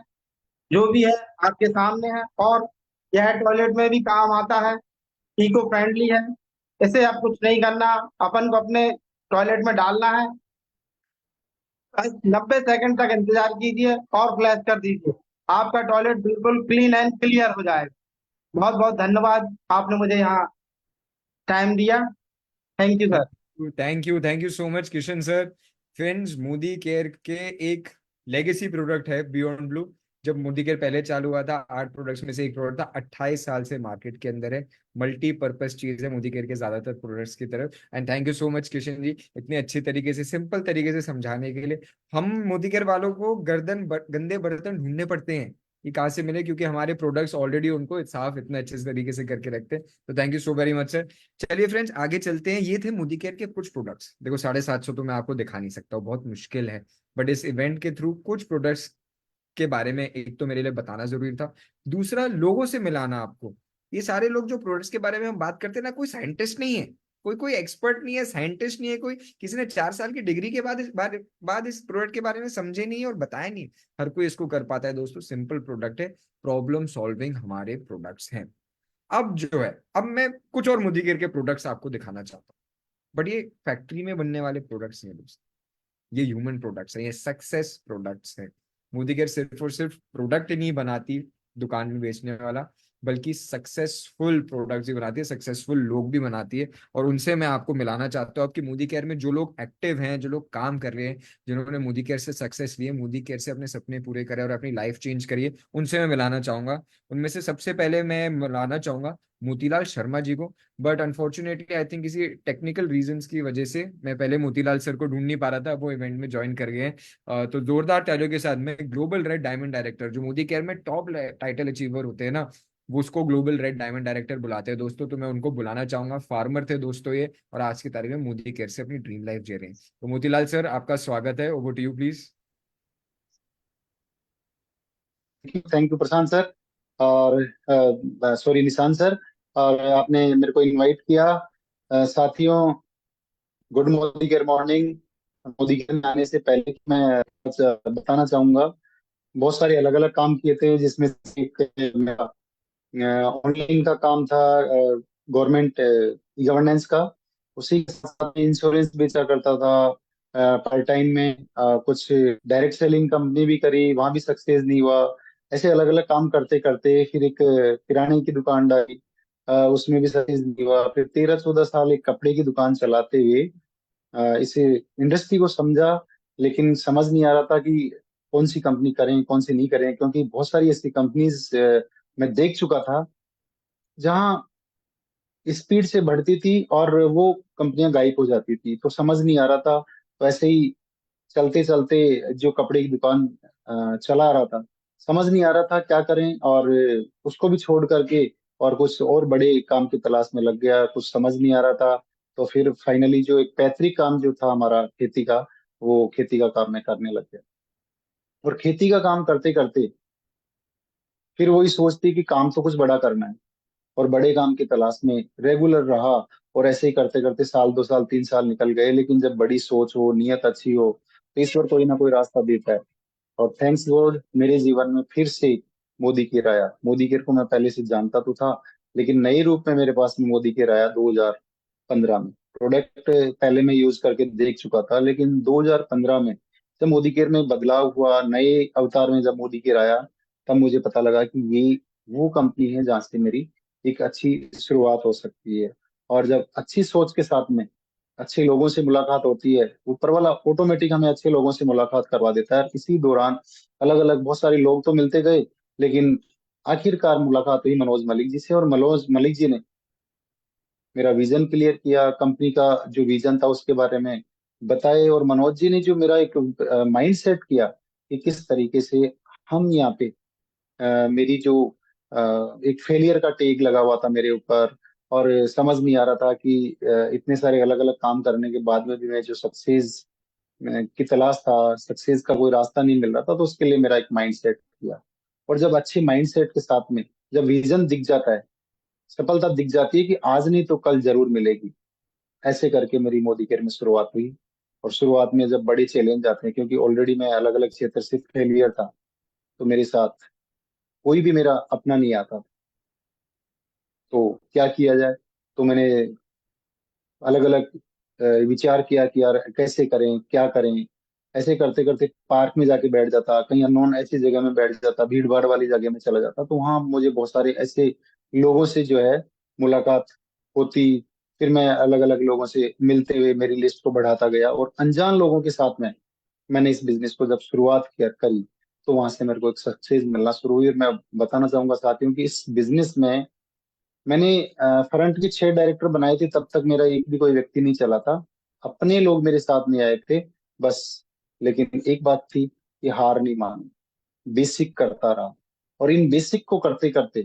जो भी है आपके सामने है। और यह टॉयलेट में भी काम आता है, इको फ्रेंडली है। इसे अब कुछ नहीं करना, अपन को अपने टॉयलेट में डालना है, बस 90 सेकंड तक इंतजार कीजिए और फ्लैश कर दीजिए, आपका टॉयलेट बिल्कुल क्लीन एंड क्लियर हो जाएगा। बहुत बहुत धन्यवाद, आपने मुझे यहाँ टाइम दिया। Thank you sir. Thank you so much Kishan sir. Friends, Modi care के एक लेगेसी प्रोडक्ट है बियॉन्ड ब्लू। जब मोदी केयर पहले चालू हुआ था, 8 प्रोडक्ट्स में से एक प्रोडक्ट था, 28 साल से मार्केट के अंदर है। मल्टीपर्पज चीज है मोदी केयर के ज्यादातर प्रोडक्ट्स की तरफ। And thank you so much Kishan ji, इतने अच्छी तरीके से, सिंपल तरीके से समझाने के लिए। हम मोदी केयर वालों को गंदे बर्तन ढूंढने पड़ते हैं कि कहाँ से मिले, क्योंकि हमारे प्रोडक्ट्स ऑलरेडी उनको साफ इतने अच्छे तरीके से करके रखते हैं। तो thank you so very much sir. चलिए फ्रेंड्स, आगे चलते हैं। ये थे मोदी केयर के कुछ प्रोडक्ट्स। देखो, 750 तो मैं आपको दिखा नहीं सकता हूँ, बहुत मुश्किल है। बट इस इवेंट के थ्रू कुछ प्रोडक्ट्स के बारे में एक तो मेरे लिए बताना जरूरी था, दूसरा लोगों से मिलाना आपको। ये सारे लोग जो प्रोडक्ट्स के बारे में हम बात करते हैं ना, कोई साइंटिस्ट नहीं है, कोई कोई एक्सपर्ट नहीं है, साइंटिस्ट नहीं है, कोई किसी ने 4 साल की डिग्री के बाद इस प्रोडक्ट के बारे में समझे नहीं और बताया नहीं। हर कोई इसको कर पाता है दोस्तों। सिंपल प्रोडक्ट है, प्रॉब्लम सॉल्विंग हमारे प्रोडक्ट्स हैं। अब जो है, अब मैं कुछ और मोदी केयर के प्रोडक्ट्स आपको दिखाना चाहता हूँ। बट ये फैक्ट्री में बनने वाले प्रोडक्ट्स हैं दोस्त, ये ह्यूमन प्रोडक्ट्स हैं, ये सक्सेस प्रोडक्ट्स हैं। मोदी केयर सिर्फ और सिर्फ प्रोडक्ट नहीं बनाती दुकान में बेचने वाला, बल्कि सक्सेसफुल प्रोडक्ट्स भी बनाती है, सक्सेसफुल लोग भी बनाती है। और उनसे मैं आपको मिलाना चाहता हूँ। आपकी मोदी केयर में जो लोग एक्टिव हैं, जो लोग काम कर रहे हैं, जिन्होंने मोदी केयर से सक्सेस लिए, मोदी केयर से अपने सपने पूरे करे और अपनी लाइफ चेंज करिए, उनसे मैं मिलाना चाहूंगा। उनमें से सबसे पहले मैं मिलाना चाहूंगा मोतीलाल शर्मा जी को। बट अनफॉर्चुनेटली आई थिंक किसी टेक्निकल रीजंस की वजह से मैं पहले मोतीलाल सर को ढूंढ नहीं पा रहा था, वो इवेंट में ज्वाइन कर गए हैं। तो जोरदार तालियों के साथ में ग्लोबल रेड डायमंड डायरेक्टर, जो मोदी केयर में टॉप टाइटल अचीवर होते हैं ना, वो उसको ग्लोबल रेड डायमंड डायरेक्टर बुलाते हैं दोस्तों। तो मैं उनको बुलाना चाहूंगा। फार्मर थे दोस्तों ये, और आज की तारीख में मोदी केयर से अपनी ड्रीम लाइफ जी रहे हैं। तो मोतीलाल सर, आपका स्वागत है, over to you please. Thank you Prashant sir, और सॉरी निशांत सर, और आपने मेरे को इनवाइट किया। साथियों, good Modi care morning. Modi care में आने से पहले मैं बताना चाहूंगा, बहुत सारे अलग अलग काम किए थे, जिसमें से एक मेरा ऑनलाइन का काम था, गवर्नमेंट गवर्नेंस का। उसी के साथ इंश्योरेंस बेचा करता था पार्ट टाइम में। कुछ डायरेक्ट सेलिंग कंपनी भी करी, वहां भी सक्सेस नहीं हुआ। ऐसे अलग अलग काम करते करते फिर एक किराने की दुकान डाली, उसमें भी सक्सेस नहीं हुआ। फिर 13-14 साल एक कपड़े की दुकान चलाते हुए इसे इंडस्ट्री को समझा, लेकिन समझ नहीं आ रहा था कि कौन सी कंपनी करें कौन सी नहीं करें, क्योंकि बहुत सारी ऐसी कंपनीज मैं देख चुका था जहां स्पीड से बढ़ती थी और वो कंपनियां गायब हो जाती थी। तो समझ नहीं आ रहा था। तो ऐसे ही चलते चलते जो कपड़े की दुकान चला रहा था, समझ नहीं आ रहा था क्या करें, और उसको भी छोड़ करके और कुछ और बड़े काम की तलाश में लग गया। कुछ समझ नहीं आ रहा था। तो फिर फाइनली जो एक पैतृक काम जो था हमारा खेती का, वो खेती का काम मैं करने लग गया। और खेती का काम करते करते फिर वही सोचती कि काम तो कुछ बड़ा करना है, और बड़े काम की तलाश में रेगुलर रहा। और ऐसे ही करते करते साल 2 साल 3 साल निकल गए। लेकिन जब बड़ी सोच हो, नियत अच्छी हो, तो ईश्वर कोई ना कोई रास्ता देता है। और थैंक्स गॉड, मेरे जीवन में फिर से मोदी केयर आया। मोदी केयर को मैं पहले से जानता तो था, लेकिन नए रूप में मेरे पास में मोदी केयर आया 2015 में। प्रोडक्ट पहले मैं यूज करके देख चुका था, लेकिन 2015 में जब मोदी केयर में बदलाव हुआ, नए अवतार में जब मोदी केयर आया, तब मुझे पता लगा कि ये वो कंपनी है जहाँ से मेरी एक अच्छी शुरुआत हो सकती है। और जब अच्छी सोच के साथ में अच्छे लोगों से मुलाकात होती है, ऊपर वाला ऑटोमेटिक हमें अच्छे लोगों से मुलाकात करवा देता है। इसी दौरान अलग अलग बहुत सारे लोग तो मिलते गए, लेकिन आखिरकार मुलाकात हुई मनोज मलिक जी से। और मनोज मलिक जी ने मेरा विजन क्लियर किया, कंपनी का जो विजन था उसके बारे में बताए। और मनोज जी ने जो मेरा एक माइंड सेट किया कि किस तरीके से हम यहाँ पे मेरी जो एक फेलियर का टेग लगा हुआ था मेरे ऊपर, और समझ नहीं आ रहा था कि इतने सारे अलग अलग काम करने के बाद में भी मैं जो सक्सेस की तलाश था, सक्सेस का कोई रास्ता नहीं मिल रहा था। तो उसके लिए मेरा एक माइंड सेट किया। और जब अच्छे माइंड सेट के साथ में जब विजन दिख जाता है, सफलता दिख जाती है कि आज नहीं तो कल जरूर मिलेगी। ऐसे करके मेरी मोदी केयर में शुरुआत हुई। और शुरुआत में जब बड़े चैलेंज आते हैं, क्योंकि ऑलरेडी मैं अलग अलग क्षेत्र से फेलियर था, तो मेरे साथ कोई भी मेरा अपना नहीं आता, तो क्या किया जाए। तो मैंने अलग अलग विचार किया कि यार कैसे करें, क्या करें। ऐसे करते करते पार्क में जाके बैठ जाता, कहीं अननोन ऐसी जगह में बैठ जाता, भीड़ भाड़ वाली जगह में चला जाता, तो वहां मुझे बहुत सारे ऐसे लोगों से जो है मुलाकात होती। फिर मैं अलग अलग लोगों से मिलते हुए मेरी लिस्ट को बढ़ाता गया, और अनजान लोगों के साथ में मैंने इस बिजनेस को जब शुरुआत किया करी, तो वहां से मेरे को एक सक्सेस मिलना शुरू हुई। और मैं बताना चाहूंगा साथियों कि इस बिजनेस में मैंने फ्रंट के 6 डायरेक्टर बनाए थे, तब तक मेरा एक भी कोई व्यक्ति नहीं चला था, अपने लोग मेरे साथ नहीं आए थे बस। लेकिन एक बात थी कि हार नहीं मानी, बेसिक करता रहा। और इन बेसिक को करते करते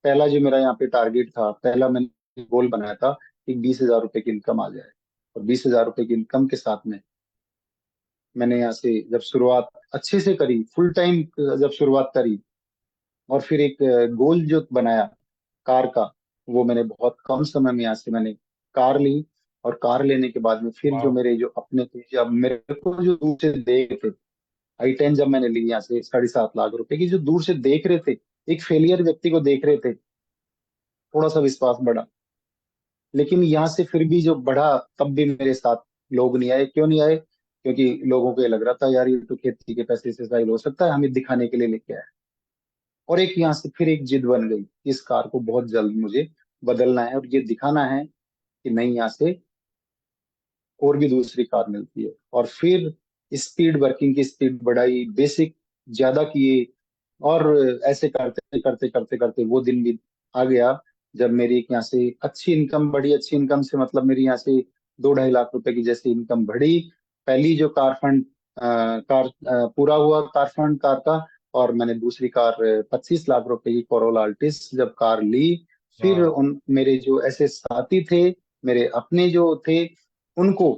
पहला जो मेरा यहाँ पे टारगेट था, पहला मैंने गोल बनाया था कि 20,000 रुपए की इनकम आ जाए। और 20,000 रुपए की इनकम के साथ में मैंने यहाँ से जब शुरुआत अच्छे से करी, फुल टाइम जब शुरुआत करी, और फिर एक गोल जो बनाया कार का, वो मैंने बहुत कम समय में यहाँ से मैंने कार ली। और कार लेने के बाद में फिर जो वाह। मेरे जो अपने थे, जब मेरे को जो दूर से देख रहे थे, i10 जब मैंने ली यहाँ से 7.5 लाख रुपए की, जो दूर से देख रहे थे, एक फेलियर व्यक्ति को देख रहे थे, थोड़ा सा विश्वास बढ़ा। लेकिन यहाँ से फिर भी जो बढ़ा, तब भी मेरे साथ लोग नहीं आए। क्यों नहीं आए? क्योंकि लोगों को ये लग रहा था यार ये तो खेती के पैसे से साइल हो सकता है, हमें दिखाने के लिए लेके आए। और एक यहाँ से फिर एक जिद बन गई, इस कार को बहुत जल्द मुझे बदलना है, और ये दिखाना है कि नहीं, यहाँ से और भी दूसरी कार मिलती है। और फिर स्पीड, वर्किंग की स्पीड बढ़ाई, बेसिक ज्यादा किए, और ऐसे करते करते करते करते वो दिन भी आ गया जब मेरी एक यहाँ से अच्छी इनकम बढ़ी। अच्छी इनकम से मतलब मेरी यहाँ से 2-2.5 लाख रुपए की जैसे इनकम बढ़ी। पहली जो कार फंड पूरा हुआ, कार फंड कार का। और मैंने दूसरी कार 25 लाख रुपए की कोरोला अल्टिस जब कार ली, फिर वाह। उन मेरे जो ऐसे साथी थे, मेरे अपने जो थे, उनको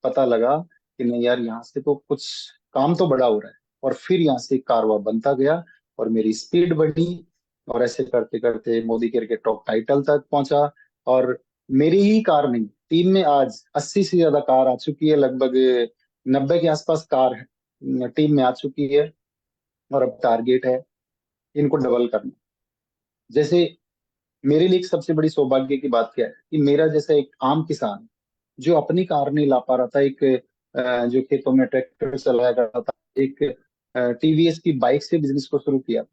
पता लगा कि नहीं यार, यहाँ से तो कुछ काम तो बड़ा हो रहा है। और फिर यहाँ से कारवा बनता गया, और मेरी स्पीड बढ़ी, और ऐसे करते करते मोदी केयर के टॉप टाइटल तक पहुंचा। और मेरी ही कार नहीं, टीम में आज 80 से ज्यादा कार आ चुकी है, लगभग 90 के आसपास कार टीम में आ चुकी है। और अब टारगेट है इनको डबल करना। जैसे मेरे लिए एक सबसे बड़ी सौभाग्य की बात क्या है कि मेरा जैसा एक आम किसान जो अपनी कार नहीं ला पा रहा था, एक जो खेतों में ट्रैक्टर चलाया करता था, एक टीवीएस की बाइक से बिजनेस को शुरू किया था।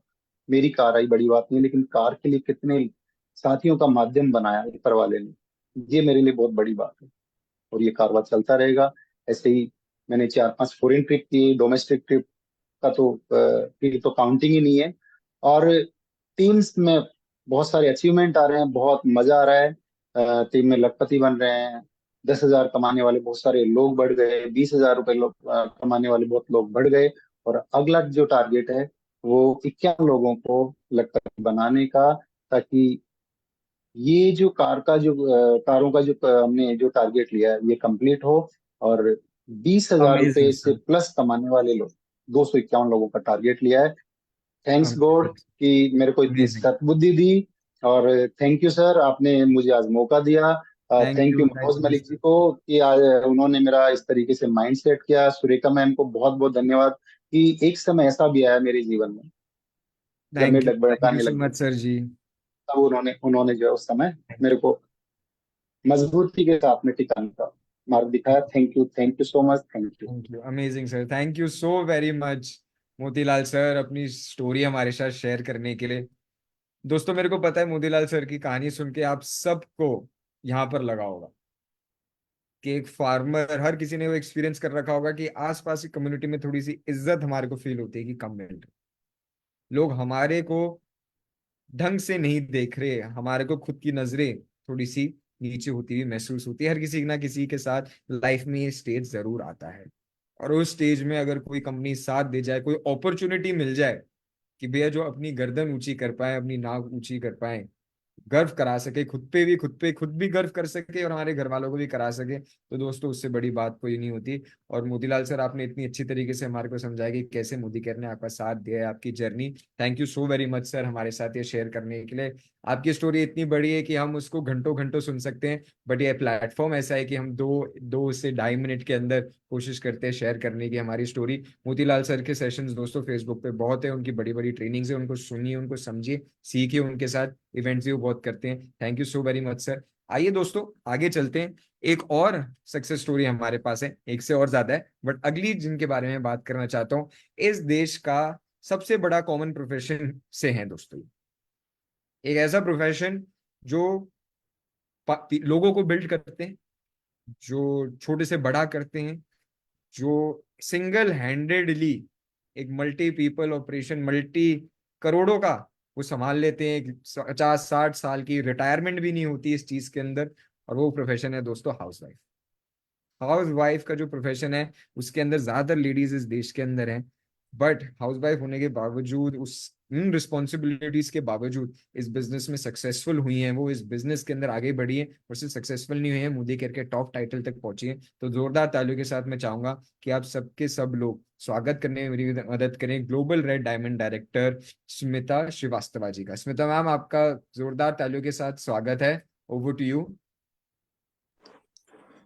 मेरी कार आई, बड़ी बात नहीं, लेकिन कार के लिए कितने साथियों का माध्यम बनाया ऊपर वाले ने, ये मेरे लिए बहुत बड़ी बात है। और ये कारवां चलता रहेगा ऐसे ही। मैंने 4-5 फॉरेन ट्रिप की, डोमेस्टिक ट्रिप का तो की तो काउंटिंग ही नहीं है। और टीम्स में बहुत सारे अचीवमेंट आ रहे हैं, बहुत मजा आ रहा है। टीम में लखपति बन रहे हैं, 10,000 कमाने वाले बहुत सारे लोग बढ़ गए, 20,000 रुपए कमाने वाले बहुत लोग बढ़ गए। और अगला जो टारगेट है वो 51 लोगों को लखपति बनाने का, ताकि ये जो कारों का जो हमने जो टारगेट लिया है ये कंप्लीट हो। और 20,000 रुपए अमेजिंग से सर। प्लस कमाने वाले लोग, 251 लोगों का टारगेट लिया है। Thanks God amazing. कि मेरे को इतनी अमेजिंग। सद्बुद्धि दी। और थैंक यू सर, आपने मुझे आज मौका दिया। Thank you thank Manoj you Malik ji sir. को कि आज उन्होंने मेरा इस तरीके से माइंड सेट किया। सुरेखा मैम को बहुत बहुत धन्यवाद कि एक समय ऐसा भी आया मेरे जीवन में जब मैं थैंक यू डगमगाने सो लग गया, मच सर जी। तब उन्होंने उन्होंने जो है उस समय मेरे को मजबूती के साथ में टिकाने का मार्ग दिखाया। Thank you so much, thank you. Thank you, amazing sir, thank you so very much Motilal sir, अपनी स्टोरी हमारे साथ शेयर करने के लिए। दोस्तों, मेरे को पता है मोतीलाल सर की कहानी सुन के आप सबको यहाँ पर लगा होगा कि एक फार्मर, हर किसी ने वो एक्सपीरियंस कर रखा होगा कि आसपास की कम्युनिटी में थोड़ी सी इज्जत हमारे को फील होती है कि कम मिल रही, लोग हमारे को ढंग से नहीं देख रहे, हमारे को खुद की नजरें थोड़ी सी नीचे होती हुई महसूस होती है। हर किसी ना किसी के साथ लाइफ में ये स्टेज जरूर आता है, और उस स्टेज में अगर कोई कंपनी साथ दे जाए, कोई अपॉर्चुनिटी मिल जाए कि भैया जो अपनी गर्दन ऊंची कर पाए, अपनी नाक ऊंची कर पाए, गर्व करा सके, खुद भी गर्व कर सके और हमारे घर वालों को भी करा सके, तो दोस्तों उससे बड़ी बात कोई नहीं होती। और मोतीलाल सर, आपने इतनी अच्छी तरीके से हमारे को समझाया कि कैसे मोदी केयर ने आपका साथ दिया है, आपकी journey. Thank you so very much sir हमारे साथ ये शेयर करने के लिए। आपकी स्टोरी इतनी बड़ी है कि हम उसको घंटों घंटों सुन सकते हैं, बट ये प्लेटफॉर्म ऐसा है कि हम दो से 2.5 मिनट के अंदर कोशिश करते हैं शेयर करने की हमारी स्टोरी। मोतीलाल सर के सेशंस दोस्तों फेसबुक पे बहुत है, उनकी बड़ी बड़ी ट्रेनिंग्स है, उनको सुनिए, उनको समझिए, सीखिए उनके साथ, इवेंट्स भी वो बहुत करते हैं। Thank you so very much sir. आइए दोस्तों आगे चलते हैं। एक और सक्सेस स्टोरी हमारे पास है, एक से और ज्यादा है, बट अगली जिनके बारे में बात करना चाहता हूँ, इस देश का सबसे बड़ा कॉमन प्रोफेशन से है दोस्तों। एक ऐसा प्रोफेशन जो लोगों को बिल्ड करते हैं, जो छोटे से बड़ा करते हैं, जो सिंगल हैंडेडली एक मल्टी पीपल ऑपरेशन, मल्टी करोड़ों का वो संभाल लेते हैं। 50-60 साल की रिटायरमेंट भी नहीं होती इस चीज के अंदर, और वो प्रोफेशन है दोस्तों हाउस वाइफ। हाउस वाइफ का जो प्रोफेशन है उसके अंदर ज्यादातर लेडीज इस देश के अंदर हैं, बट हाउस वाइफ होने के बावजूद, उस इन रिस्पॉन्सिबिलिटीज के बावजूद इस बिजनेस में सक्सेसफुल हुई हैं, वो इस बिजनेस के अंदर आगे बढ़ी है, और सिर्फ सक्सेसफुल नहीं हुई है, मोदी केयर के टॉप टाइटल तक पहुंची है। तो जोरदार तालियों के साथ मैं चाहूंगा कि आप सबके सब लोग स्वागत करने में मेरी मदद करें global red diamond director Smita Srivastava ji का। स्मिता मैम, आपका जोरदार तालियों के साथ स्वागत है। Over to you.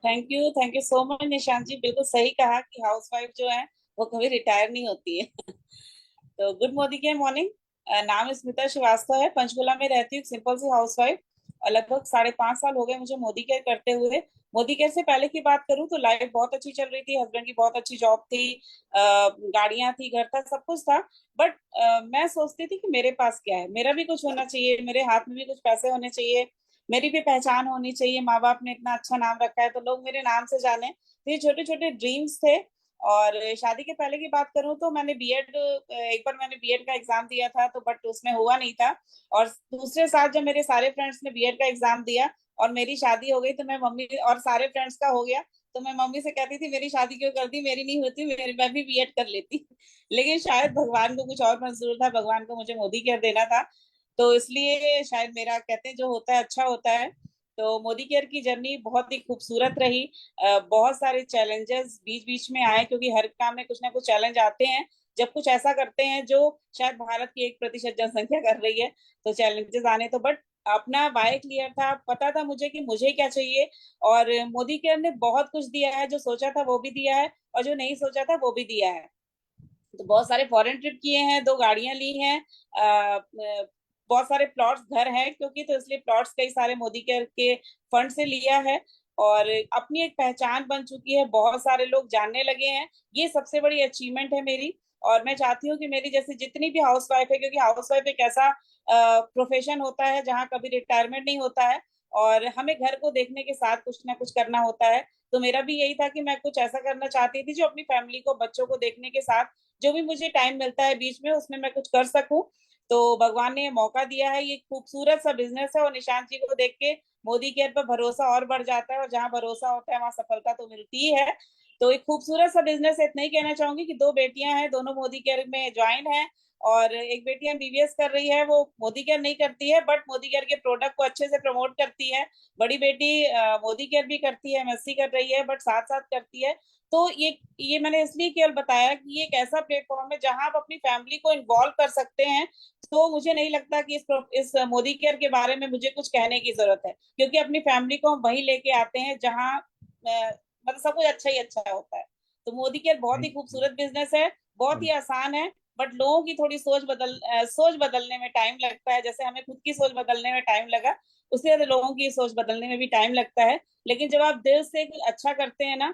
Thank you so much Nishant ji. बिल्कुल सही कहा कि हाउसवाइफ जो है वो कभी रिटायर नहीं होती है। तो गुड मोदी के मॉर्निंग। नाम स्मिता श्रीवास्तव है, पंचकुला में रहती हूँ, सिंपल सी हाउसवाइफ। और लगभग 5.5 साल हो गए मुझे मोदी केयर करते हुए। मोदी केयर से पहले की बात करूँ तो लाइफ बहुत अच्छी चल रही थी, हस्बैंड की बहुत अच्छी जॉब थी, गाड़ियां थी, घर था, सब कुछ था। बट मैं सोचती थी कि मेरे पास क्या है, मेरा भी कुछ होना चाहिए, मेरे हाथ में भी कुछ पैसे होने चाहिए, मेरी भी पहचान होनी चाहिए। माँ बाप ने इतना अच्छा नाम रखा है तो लोग मेरे नाम से जाने। तो ये छोटे छोटे ड्रीम्स थे। और शादी के पहले की बात करूं तो मैंने बीएड, एक बार मैंने बीएड का एग्जाम दिया था तो बट उसमें हुआ नहीं था। और दूसरे साल जब मेरे सारे फ्रेंड्स ने बीएड का एग्जाम दिया और मेरी शादी हो गई तो मैं मम्मी, और सारे फ्रेंड्स का हो गया तो मैं मम्मी से कहती थी मेरी शादी क्यों कर दी, मेरी नहीं होती, मेरी मैं भी बीएड कर लेती। लेकिन शायद भगवान को कुछ और मंजूर था, भगवान को मुझे मोदी केयर देना था, तो इसलिए शायद मेरा, कहते हैं जो होता है अच्छा होता है। तो मोदी केयर की जर्नी बहुत ही खूबसूरत रही। बहुत सारे चैलेंजेस बीच बीच में आए, क्योंकि हर काम में कुछ ना कुछ चैलेंज आते हैं जब कुछ ऐसा करते हैं जो शायद भारत की 1% जनसंख्या कर रही है। तो चैलेंजेस आने तो, बट अपना वाई क्लियर था, पता था मुझे कि मुझे क्या चाहिए। और मोदी केयर ने बहुत कुछ दिया है, जो सोचा था वो भी दिया है और जो नहीं सोचा था वो भी दिया है। तो बहुत सारे फॉरेन ट्रिप किए हैं, 2 गाड़ियां ली हैं, बहुत सारे प्लॉट्स घर हैं क्योंकि, तो इसलिए प्लॉट्स कई सारे मोदी केयर के फंड से लिया है। और अपनी एक पहचान बन चुकी है, बहुत सारे लोग जानने लगे हैं, ये सबसे बड़ी अचीवमेंट है मेरी। और मैं चाहती हूँ कि मेरी जैसी जितनी भी हाउस वाइफ है, क्योंकि हाउस वाइफ एक ऐसा प्रोफेशन होता है जहाँ कभी रिटायरमेंट नहीं होता है और हमें घर को देखने के साथ कुछ ना कुछ करना होता है। तो मेरा भी यही था कि मैं कुछ ऐसा करना चाहती थी जो अपनी फैमिली को, बच्चों को देखने के साथ जो भी मुझे टाइम मिलता है बीच में, उसमें मैं कुछ कर सकूं। तो भगवान ने मौका दिया है, ये खूबसूरत सा बिजनेस है और निशांत जी को देख के मोदी केयर पर भरोसा और बढ़ जाता है, और जहाँ भरोसा होता है वहां सफलता तो मिलती ही है। तो एक खूबसूरत सा बिजनेस है। इतना ही कहना चाहूंगी कि 2 बेटियां हैं, दोनों मोदी केयर में ज्वाइन है, और एक बेटी एमबीबीएस कर रही है, वो मोदी केयर नहीं करती है बट मोदी केयर के प्रोडक्ट को अच्छे से प्रमोट करती है। बड़ी बेटी मोदी केयर भी करती है, एमएससी कर रही है, बट साथ साथ करती है। तो ये मैंने इसलिए केवल बताया कि ये एक ऐसा प्लेटफॉर्म है जहां आप अपनी फैमिली को इन्वॉल्व कर सकते हैं। तो मुझे नहीं लगता कि इस मोदी केयर के बारे में मुझे कुछ कहने की जरूरत है, क्योंकि अपनी फैमिली को हम वहीं लेके आते हैं जहां मतलब सब कुछ अच्छा ही अच्छा होता है। तो मोदी केयर बहुत ही खूबसूरत बिजनेस है, बहुत ही आसान है, बट लोगों की थोड़ी सोच बदलने में टाइम लगता है। जैसे हमें खुद की सोच बदलने में टाइम लगा, उससे ज्यादा लोगों की सोच बदलने में भी टाइम लगता है। लेकिन जब आप दिल से कुछ अच्छा करते हैं ना,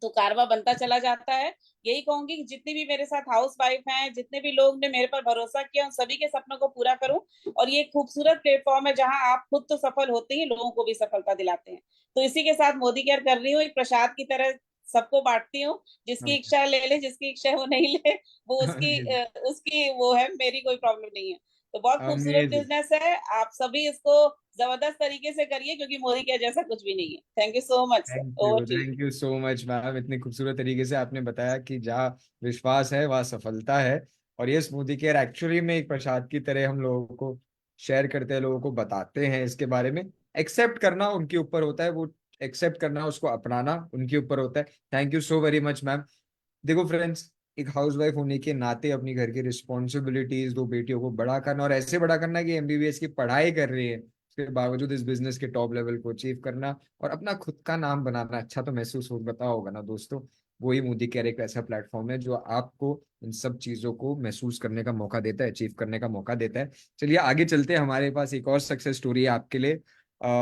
तो कारवा बनता चला जाता है। यही कहूंगी कि जितनी भी मेरे साथ हाउस वाइफ हैं, जितने भी लोग ने मेरे पर भरोसा किया, उन सभी के सपनों को पूरा करूं। और ये खूबसूरत प्लेटफॉर्म है जहां आप खुद तो सफल होते ही लोगों को भी सफलता दिलाते हैं। तो इसी के साथ मोदी केयर कर रही हूँ, एक प्रसाद की तरह सबको बांटती हूँ। जिसकी इच्छा ले ले, जिसकी इच्छा वो नहीं ले, वो उसकी वो है, मेरी कोई प्रॉब्लम नहीं है। तो बहुत खूबसूरत अमेजिंग। बिजनेस है, आप सभी इसको जबरदस्त तरीके से करिए, क्योंकि मोदी केयर जैसा कुछ भी नहीं है। Thank you so much sir, over to you. Thank you so much ma'am, इतनी खूबसूरत तरीके से आपने बताया कि जहाँ विश्वास है वहाँ सफलता है। और ये स्मूदी केयर एक्चुअली में एक प्रसाद की तरह हम लोगों को शेयर करते हैं, लोगों को बताते हैं इसके बारे में। एक्सेप्ट करना उनके ऊपर होता है, वो एक्सेप्ट करना, उसको अपनाना उनके ऊपर होता है। Thank you so very much ma'am. देखो फ्रेंड्स, एक हाउसवाइफ होने के नाते अपनी घर की रिस्पॉन्सिबिलिटीज, दो बेटियों को बड़ा करना, और ऐसे बड़ा करना कि एमबीबीएस की पढ़ाई कर रही है उसके बावजूद इस बिजनेस के टॉप लेवल को अचीव करना और अपना खुद का नाम बनाना, अच्छा तो महसूस हो बता होगा ना दोस्तों। वही मोदी केयर एक ऐसा प्लेटफॉर्म है जो आपको इन सब चीजों को महसूस करने का मौका देता है, अचीव करने का मौका देता है। चलिए आगे चलते हैं, हमारे पास एक और सक्सेस स्टोरी है आपके लिए।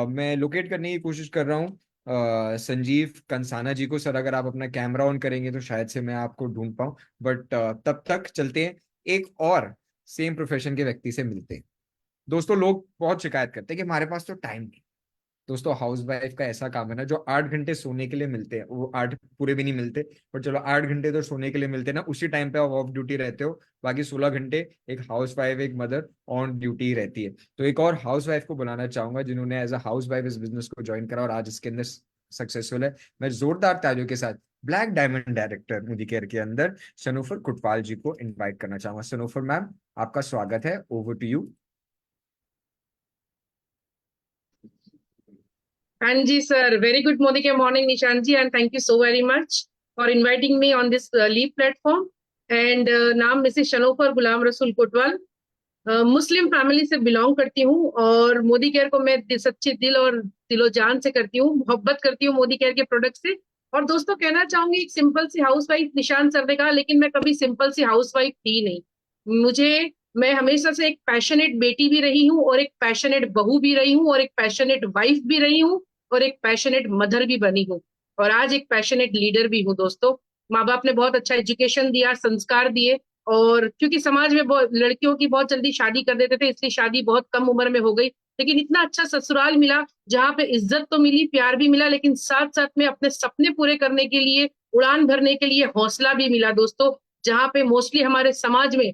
मैं लोकेट करने की कोशिश कर रहा हूँ संजीव कंसाना जी को। सर अगर आप अपना कैमरा ऑन करेंगे तो शायद से मैं आपको ढूंढ पाऊं, बट तब तक चलते हैं एक और सेम प्रोफेशन के व्यक्ति से मिलते हैं। दोस्तों लोग बहुत शिकायत करते हैं कि हमारे पास तो टाइम नहीं। दोस्तों हाउस वाइफ का ऐसा काम है ना, जो 8 घंटे सोने के लिए मिलते हैं, वो 8 पूरे भी नहीं मिलते, पर चलो 8 घंटे तो सोने के लिए मिलते हैं ना, उसी टाइम पे आप ऑफ ड्यूटी रहते हो, बाकी 16 घंटे एक हाउस वाइफ, एक मदर ऑन ड्यूटी रहती है। तो एक और हाउस वाइफ को बुलाना चाहूंगा जिन्होंने एज अ हाउस वाइफ इस बिजनेस को ज्वाइन करा और आज इसके अंदर सक्सेसफुल है। मैं जोरदार तालियों के साथ black diamond director Modi care के अंदर सनोफर कुटवाल जी को इन्वाइट करना चाहूंगा। सनोफर मैम, आपका स्वागत है, over to you. And ji sir, very good morning Nishan ji, and thank you so very much for inviting me on this leave platform. And नाम Mrs शनोफर Ghulam Rasool Kotwal, Muslim family से बिलोंग करती हूँ और मोदी केयर को मैं सच्चे दिल और दिलो जान से करती हूँ, मोहब्बत करती हूँ मोदी केयर के प्रोडक्ट से। और दोस्तों कहना चाहूंगी, एक सिंपल सी हाउस वाइफ निशान सर ने कहा, लेकिन मैं कभी सिंपल सी हाउस वाइफ थी नहीं। मैं हमेशा से एक पैशनेट बेटी भी रही हूँ और एक पैशनेट बहू भी रही हूँ और एक पैशनेट वाइफ भी रही हूँ और एक पैशनेट मदर भी बनी हूँ और आज एक पैशनेट लीडर भी हूँ। दोस्तों माँ बाप ने बहुत अच्छा एजुकेशन दिया, संस्कार दिए, और क्योंकि समाज में बहुत लड़कियों की बहुत जल्दी शादी कर देते थे, इसलिए शादी बहुत कम उम्र में हो गई। लेकिन इतना अच्छा ससुराल मिला जहाँ पे इज्जत तो मिली, प्यार भी मिला, लेकिन साथ साथ में अपने सपने पूरे करने के लिए, उड़ान भरने के लिए हौसला भी मिला। दोस्तों जहाँ पे मोस्टली हमारे समाज में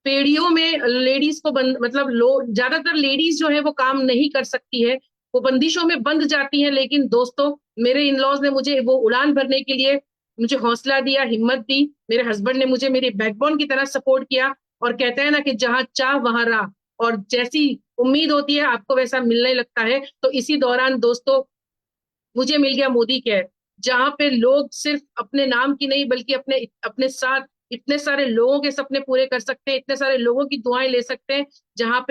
पेड़ियों में लेडीज को बंद, मतलब ज्यादातर लेडीज जो है वो काम नहीं कर सकती है, वो बंदिशों में बंध जाती है। लेकिन दोस्तों मेरे इन लॉज ने मुझे वो उड़ान भरने के लिए मुझे हौसला दिया, हिम्मत दी। मेरे हस्बैंड ने मुझे मेरी बैकबोन की तरह सपोर्ट किया, और कहते हैं ना कि जहां चाह वहां राह, और जैसी उम्मीद होती है आपको वैसा मिलने लगता है। तो इसी दौरान दोस्तों मुझे मिल गया मोदी केयर, जहां पे लोग सिर्फ अपने नाम की नहीं बल्कि अपने अपने साथ इतने सारे लोगों के सपने पूरे कर सकते हैं, इतने सारे लोगों की दुआएं ले सकते हैं, जहां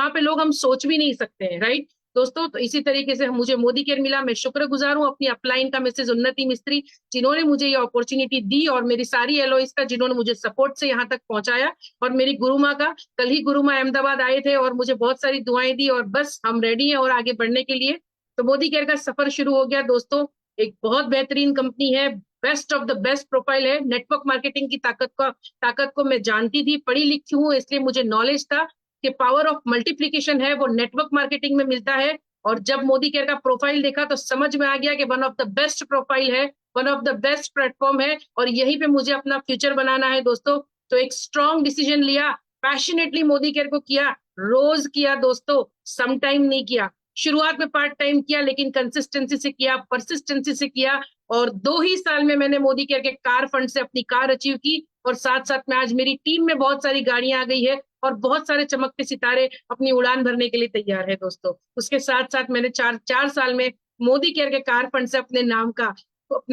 पे लोग हम सोच भी नहीं सकते हैं। राइट दोस्तों, तो इसी तरीके से मुझे मोदी केयर मिला। मैं शुक्रगुजार हूँ अपनी अपलाइन का, मिसेज उन्नति मिस्त्री, जिन्होंने मुझे ये अपॉर्चुनिटी दी, और मेरी सारी एलओएस का जिन्होंने मुझे सपोर्ट से यहाँ तक पहुंचाया, और मेरी गुरु माँ का, कल ही गुरु माँ अहमदाबाद आए थे और मुझे बहुत सारी दुआएं दी, और बस हम रेडी हैं और आगे बढ़ने के लिए। तो मोदी केयर का सफर शुरू हो गया। दोस्तों एक बहुत बेहतरीन कंपनी है, best of the best profile है। नेटवर्क मार्केटिंग की ताकत को मैं जानती थी, पढ़ी लिखी हूँ, इसलिए मुझे नॉलेज था कि पावर ऑफ मल्टीप्लिकेशन है वो नेटवर्क मार्केटिंग में मिलता है। और जब मोदी केयर का प्रोफाइल देखा तो समझ में आ गया कि one of the best profile है, one of the best platform है, और यहीं पे मुझे अपना फ्यूचर बनाना है। दोस्तों तो एक स्ट्रॉन्ग डिसीजन लिया, पैशनेटली मोदी केयर को किया, रोज किया दोस्तों, सम टाइम नहीं किया। शुरुआत में पार्ट टाइम किया, लेकिन कंसिस्टेंसी से किया, परसिस्टेंसी से किया, और 2 ही साल में मैंने मोदी केयर के कार फंड से अपनी कार अचीव की। और साथ साथ में आज मेरी टीम में बहुत सारी गाड़ियां आ गई है और बहुत सारे चमकते सितारे अपनी उड़ान भरने के लिए तैयार है। दोस्तों उसके साथ साथ मैंने 4 साल में मोदी केयर के कार फंड से अपने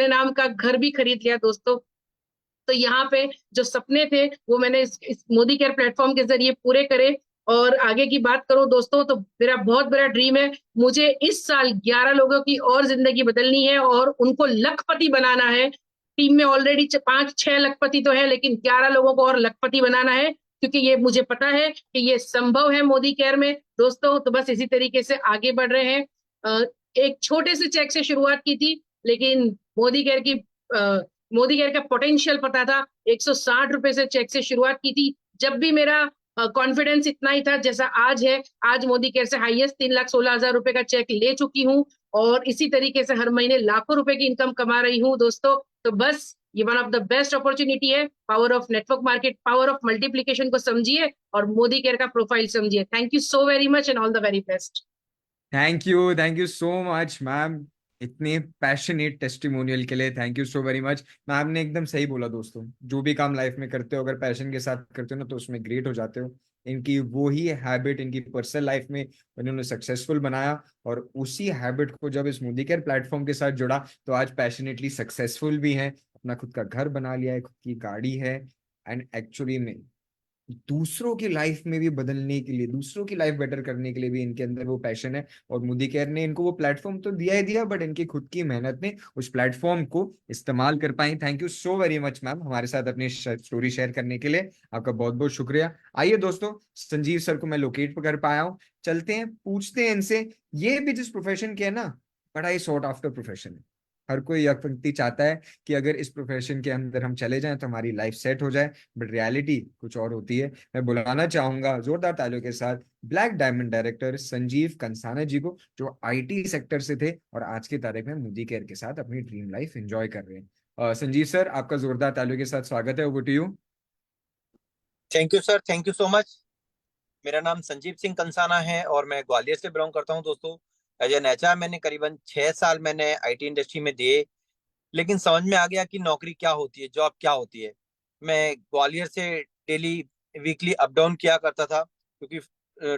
नाम का घर भी खरीद लिया। दोस्तों तो यहाँ पे जो सपने थे वो मैंने इस मोदी केयर प्लेटफॉर्म के जरिए पूरे करे। और आगे की बात करूं दोस्तों, तो मेरा बहुत बड़ा ड्रीम है, मुझे इस साल 11 लोगों की और जिंदगी बदलनी है और उनको लखपति बनाना है। टीम में ऑलरेडी 5-6 लखपति तो है, लेकिन 11 लोगों को और लखपति बनाना है, क्योंकि ये मुझे पता है कि ये संभव है मोदी केयर में। दोस्तों तो बस इसी तरीके से आगे बढ़ रहे हैं। एक छोटे से चेक से शुरुआत की थी, लेकिन मोदी केयर का पोटेंशियल पता था। 160 रुपए से चेक से शुरुआत की थी। जब भी मेरा कॉन्फिडेंस इतना ही था जैसा आज है, आज मोदी केयर से हाईएस्ट 3,16,000 रुपए का चेक ले चुकी हूँ, और इसी तरीके से हर महीने लाखों रुपए की इनकम कमा रही हूँ। दोस्तों तो बस ये one of the best opportunity है। Power of network market, power of multiplication को समझिए और मोदी केयर का प्रोफाइल समझिए। Thank you so very much and all the very best. Thank you so much ma'am, इतने पैशनेट टेस्टिमोनियल के लिए thank you so very much. Ma'am ने एकदम सही बोला दोस्तों, जो भी काम लाइफ में करते हो अगर पैशन के साथ करते हो ना तो उसमें ग्रेट हो जाते हो। इनकी वो ही हैबिट इनकी पर्सनल लाइफ में उन्होंने सक्सेसफुल बनाया, और उसी हैबिट को जब इस मोदी केयर प्लेटफॉर्म के साथ जुड़ा तो आज पैशनेटली सक्सेसफुल भी है, अपना खुद का घर बना लिया है, खुद की गाड़ी है, एंड एक्चुअली में दूसरों की लाइफ में भी बदलने के लिए, दूसरों की लाइफ बेटर करने के लिए भी इनके अंदर वो पैशन है। और मोदी केयर ने इनको वो प्लेटफॉर्म तो दिया ही दिया, बट इनकी खुद की मेहनत ने उस प्लेटफॉर्म को इस्तेमाल कर पाई। Thank you so very much ma'am हमारे साथ अपनी स्टोरी शेयर करने के लिए, आपका बहुत बहुत शुक्रिया। आइए दोस्तों, संजीव सर को मैं लोकेट कर पाया हूँ, चलते हैं पूछते हैं इनसे। ये भी जिस प्रोफेशन के है ना, बड़ा ही सॉर्ट आफ्टर प्रोफेशन है। हर कोई यह व्यक्ति चाहता है कि अगर इस प्रोफेशन के अंदर हम चले जाएं तो हमारी लाइफ सेट हो जाए, बट रियलिटी कुछ और होती है। मैं बुलाना चाहूंगा जोरदार तालियों के साथ black diamond director Sanjeev Kansana ji को, जो आईटी सेक्टर से थे और आज की तारीख में मोदी केयर के साथ अपनी ड्रीम लाइफ एंजॉय कर रहे हैं। संजीव सर, आपका जोरदार तालियों के साथ स्वागत है, over to you. Thank you sir, thank you so much. मेरा नाम संजीव सिंह कंसाना है और मैं ग्वालियर से बिलोंग करता हूं दोस्तों। एज एन एचआर मैंने करीबन 6 साल मैंने आईटी इंडस्ट्री में दिए, लेकिन समझ में आ गया कि नौकरी क्या होती है, जॉब क्या होती है। मैं ग्वालियर से डेली वीकली अप डाउन किया करता था, क्योंकि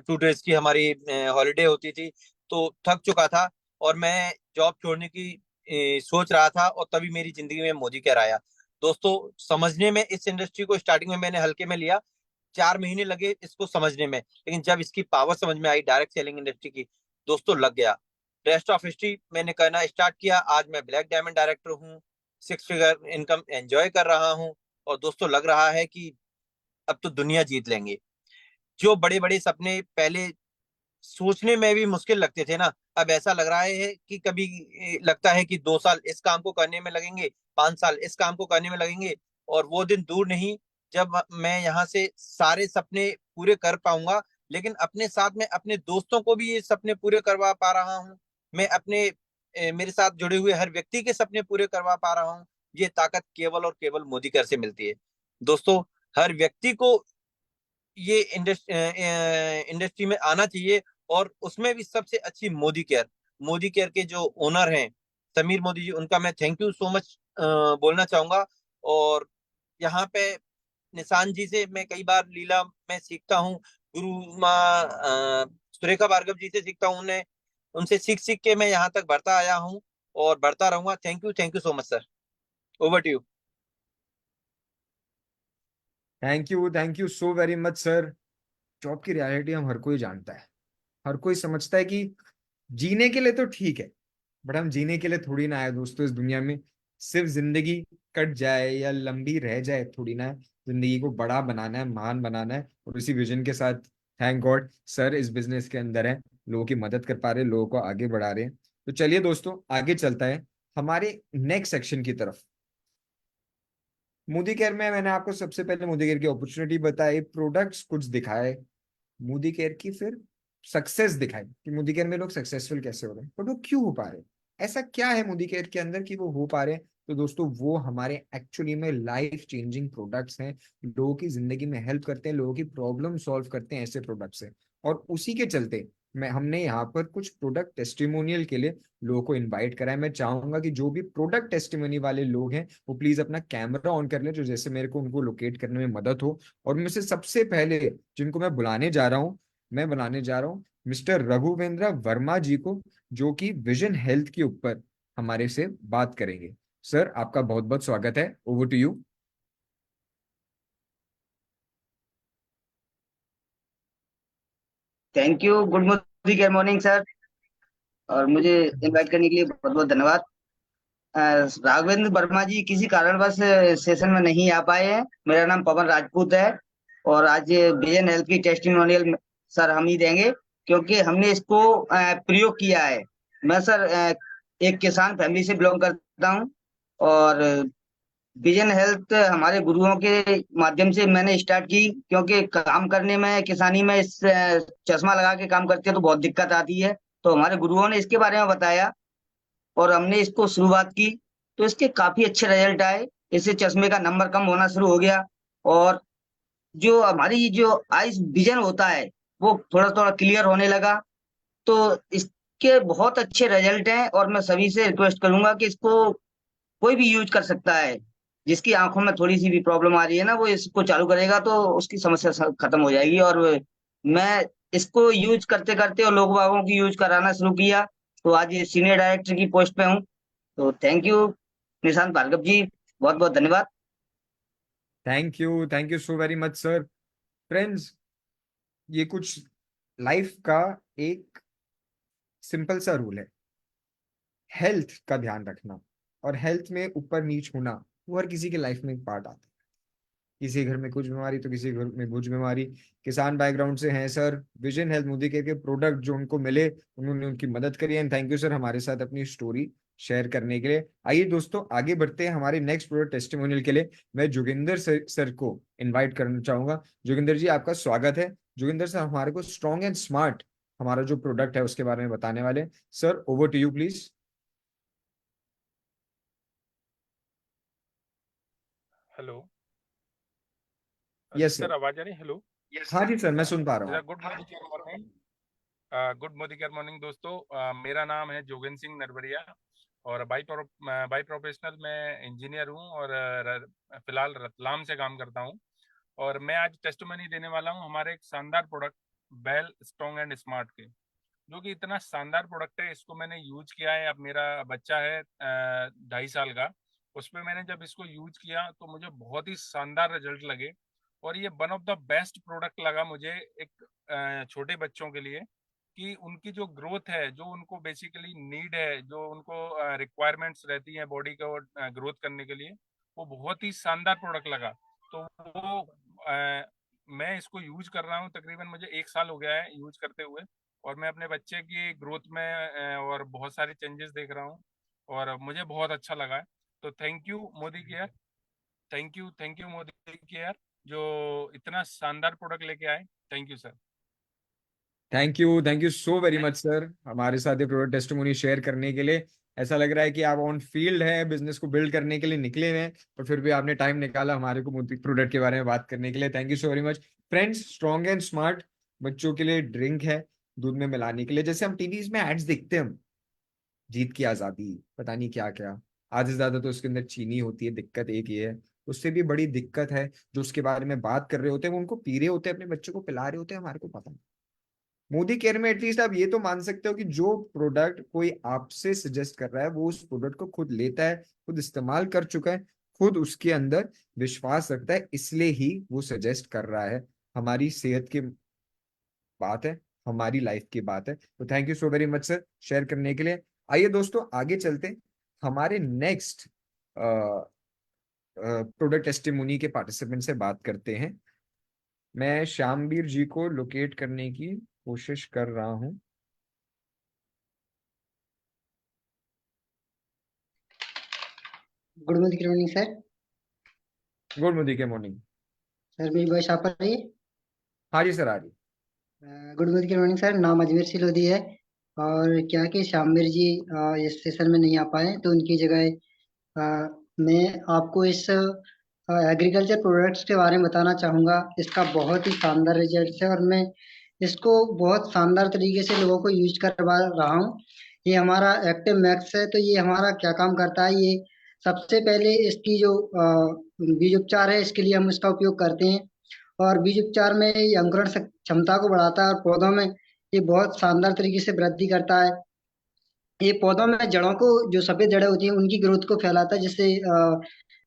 2 डेज की हमारी हॉलीडे होती थी, तो थक चुका था और मैं जॉब छोड़ने की सोच रहा था, और तभी मेरी जिंदगी में मोदी केयर आया। दोस्तों, समझने में इस इंडस्ट्री को स्टार्टिंग में मैंने हल्के में लिया, 4 महीने लगे इसको समझने में, लेकिन जब इसकी पावर समझ में आई डायरेक्ट सेलिंग इंडस्ट्री की, दोस्तों लग गया। रेस्ट ऑफ हिस्ट्री मैंने करना स्टार्ट किया। आज मैं ब्लैक डायमंड डायरेक्टर हूँ, 6 फिगर इनकम एंजॉय कर रहा हूँ, और दोस्तों लग रहा है कि अब तो दुनिया जीत लेंगे। जो बड़े बड़े सपने पहले सोचने में भी मुश्किल लगते थे ना, अब ऐसा लग रहा है कि कभी लगता है कि 2 साल इस काम को करने में लगेंगे, 5 साल इस काम को करने में लगेंगे, और वो दिन दूर नहीं जब मैं यहाँ से सारे सपने पूरे कर पाऊंगा, लेकिन अपने साथ में अपने दोस्तों को भी ये सपने पूरे करवा पा रहा हूँ। मैं अपने मेरे साथ जुड़े हुए हर व्यक्ति के सपने पूरे करवा पा रहा हूँ। ये ताकत केवल और केवल मोदी केयर से मिलती है। दोस्तों, हर व्यक्ति को ये इंडस्ट्री में आना चाहिए, और उसमें भी सबसे अच्छी मोदी केयर के जो ओनर हैं समीर मोदी जी, उनका मैं थैंक यू सो मच बोलना चाहूंगा। और यहाँ पे निशान जी से मैं कई बार लीला में सीखता हूँ, गुरु माँ सुरेखा भार्गव जी से सीखता हूँ, उन्हें उनसे सीख सीख के मैं यहाँ तक बढ़ता आया हूँ और बढ़ता रहूंगा। Thank you so much sir. Over to you. Thank you so very much sir. Job की रियलिटी हम हर कोई जानता है, हर कोई समझता है कि जीने के लिए तो ठीक है, बट हम जीने के लिए थोड़ी ना आए दोस्तों इस दुनिया में। सिर्फ जिंदगी कट जाए या लंबी रह जाए थोड़ी ना है, जिंदगी को बड़ा बनाना है, महान बनाना है, और उसी विजन के साथ थैंक गॉड सर इस बिजनेस के अंदर है, लोगों की मदद कर पा रहे, लोगों को आगे बढ़ा रहे हैं। तो चलिए दोस्तों, आगे चलता है हमारे नेक्स्ट सेक्शन की तरफ। मोदी केयर में मैंने आपको सबसे पहले मोदी केयर की अपॉर्चुनिटी बताई, प्रोडक्ट्स कुछ दिखाए, मोदी केयर की फिर सक्सेस दिखाई कि मोदी केयर में लोग सक्सेसफुल कैसे हो रहे हैं, बट वो क्यों हो पा रहे हैं, ऐसा क्या है मोदी केयर के अंदर कि वो हो पा रहे हैं। तो दोस्तों, वो हमारे एक्चुअली में लाइफ चेंजिंग प्रोडक्ट्स हैं, लोगों की जिंदगी में हेल्प करते हैं, लोगों की प्रॉब्लम सॉल्व करते हैं, ऐसे प्रोडक्ट्स हैं। और उसी के चलते हमने यहाँ पर कुछ प्रोडक्ट टेस्टिमोनियल के लिए लोगों को इनवाइट करा है। मैं चाहूंगा कि जो भी प्रोडक्ट टेस्टिमोनी वाले लोग हैं वो प्लीज अपना कैमरा ऑन कर ले, जो जैसे मेरे को उनको लोकेट करने में मदद हो। और मैं से सबसे पहले जिनको मैं बुलाने जा रहा हूँ, मैं बनाने जा रहा हूँ मिस्टर रघुवेंद्र वर्मा जी को, जो कि विजन हेल्थ के ऊपर हमारे से बात करेंगे। सर, आपका बहुत बहुत स्वागत है, over to you. Thank you. Good morning sir, और मुझे इनवाइट करने के लिए बहुत बहुत धन्यवाद। राघवेंद्र वर्मा जी किसी कारणवश सेशन में नहीं आ पाए हैं। मेरा नाम पवन राजपूत है, और आज विजन हेल्थ की टेस्टिमोनियल सर हम ही देंगे, क्योंकि हमने इसको प्रयोग किया है। मैं सर एक किसान फैमिली से बिलोंग करता हूँ, और विजन हेल्थ हमारे गुरुओं के माध्यम से मैंने स्टार्ट की, क्योंकि काम करने में किसानी में इस चश्मा लगा के काम करते हैं तो बहुत दिक्कत आती है। तो हमारे गुरुओं ने इसके बारे में बताया और हमने इसको शुरुआत की, तो इसके काफी अच्छे रिजल्ट आए। इससे चश्मे का नंबर कम होना शुरू हो गया, और जो हमारी जो आइस विजन होता है वो थोड़ा थोड़ा क्लियर होने लगा। तो इसके बहुत अच्छे रिजल्ट हैं, और मैं सभी से रिक्वेस्ट करूंगा कि इसको कोई भी यूज कर सकता है। जिसकी आंखों में थोड़ी सी भी प्रॉब्लम आ रही है ना, वो इसको चालू करेगा तो उसकी समस्या खत्म हो जाएगी। और मैं इसको यूज करते करते और लोग बागों की यूज कराना शुरू किया, तो आज ये सीनियर डायरेक्टर की पोस्ट पे हूँ। तो थैंक यू निशांत भार्गव जी, बहुत बहुत धन्यवाद। Thank you so very much sir. Friends, ये कुछ लाइफ का एक सिंपल सा रूल है, हेल्थ का ध्यान रखना और हेल्थ में ऊपर नीच होना, वो हर किसी के लाइफ में एक पार्ट आता है। किसी घर में कुछ बीमारी तो किसी घर में कुछ बीमारी। किसान बैकग्राउंड से हैं sir, vision health Modi care के प्रोडक्ट जो उनको मिले उन्होंने उनकी मदद करी। एंड थैंक यू सर हमारे साथ अपनी स्टोरी शेयर करने के लिए। आइए दोस्तों आगे बढ़ते हैं हमारे नेक्स्ट प्रोडक्ट टेस्टिमोनियल के लिए। मैं जोगिंदर सर को इनवाइट करना चाहूंगा। जोगिंदर जी आपका स्वागत है। जोगिंदर सर हमारे को स्ट्रॉन्ग एंड स्मार्ट हमारा जो प्रोडक्ट है उसके बारे में बताने वाले। Sir over to you please. Hello yes sir, sir. आवाज आ रही है? हेलो। हाँ जी सर, मैं सुन पा रहा हूँ। Good morning good morning good morning good morning दोस्तों। मेरा नाम है जोगेंद्र सिंह नरवरिया और बाई प्रोफेशनल मैं इंजीनियर हूँ और फिलहाल रतलाम से काम करता हूँ। और मैं आज टेस्टिमनी देने वाला हूँ हमारे एक शानदार product bell strong and smart के, जो कि इतना शानदार प्रोडक्ट है। इसको मैंने यूज किया है, अब मेरा बच्चा है 2.5 साल का। उस पर मैंने जब इसको यूज किया तो मुझे बहुत ही शानदार रिजल्ट लगे और ये one of the best product लगा मुझे एक छोटे बच्चों के लिए, कि उनकी जो ग्रोथ है, जो उनको बेसिकली नीड है, जो उनको रिक्वायरमेंट्स रहती हैं बॉडी को ग्रोथ करने के लिए, वो बहुत ही शानदार प्रोडक्ट लगा। तो वो मैं इसको यूज कर रहा हूँ, तकरीबन मुझे 1 साल हो गया है यूज करते हुए, और मैं अपने बच्चे की ग्रोथ में और बहुत सारे चेंजेस देख रहा हूँ और मुझे बहुत अच्छा लगा है। तो thank you Modi care, thank you Modi care जो इतना शानदार प्रोडक्ट लेके आए। Thank you sir. Thank you so very much sir हमारे साथ ये प्रोडक्ट टेस्टिमोनी शेयर करने के लिए। ऐसा लग रहा है कि आप ऑन फील्ड है, बिजनेस को बिल्ड करने के लिए निकले हैं, पर फिर भी आपने टाइम निकाला हमारे को प्रोडक्ट के बारे में बात करने के लिए। Thank you so very much. Friends, strong and smart बच्चों के लिए ड्रिंक है दूध में मिलाने के लिए। जैसे हम टीवीज में एड्स देखते हैं, हम जीत की आजादी, पता नहीं क्या क्या, आधे से ज्यादा तो उसके अंदर चीनी होती है। दिक्कत एक ये है, उससे भी बड़ी दिक्कत है जो उसके बारे में बात कर रहे होते हैं वो उनको पी रहे होते हैं, अपने बच्चों को पिला रहे होते हैं, हमारे को पता नहीं। मोदी केयर में एटलीस्ट आप ये तो मान सकते हो कि जो प्रोडक्ट कोई आपसे सजेस्ट कर रहा है वो उस प्रोडक्ट को खुद लेता है, खुद इस्तेमाल कर चुका है, खुद उसके अंदर विश्वास रखता है, इसलिए ही वो सजेस्ट कर रहा है। हमारी सेहत की बात है, हमारी लाइफ की बात है। तो thank you so very much sir share करने के लिए। आइए दोस्तों आगे चलते हमारे नेक्स्ट प्रोडक्ट टेस्टिमोनी के पार्टिसिपेंट से बात करते हैं। मैं श्यामवीर जी को लोकेट करने की कोशिश कर रहा हूं। Good morning sir. Good morning sir मेरी वॉइस आ पा रही है? हाँ जी सर आ रही। Good morning sir. नाम अजमेर सिंह लोधी है और क्या कि शामिर जी इस सेशन में नहीं आ पाए, तो उनकी जगह मैं आपको इस एग्रीकल्चर प्रोडक्ट्स के बारे में बताना चाहूँगा। इसका बहुत ही शानदार रिजल्ट है और मैं इसको बहुत शानदार तरीके से लोगों को यूज करवा रहा हूँ। ये हमारा एक्टिव मैक्स है। तो ये हमारा क्या काम करता है, ये सबसे पहले इसकी जो बीज उपचार है इसके लिए हम इसका उपयोग करते हैं और बीज उपचार में ये अंकुरण क्षमता को बढ़ाता है और पौधों में ये बहुत शानदार तरीके से वृद्धि करता है। ये पौधों में जड़ों को, जो सफेद जड़ें होती हैं उनकी ग्रोथ को फैलाता है, जिससे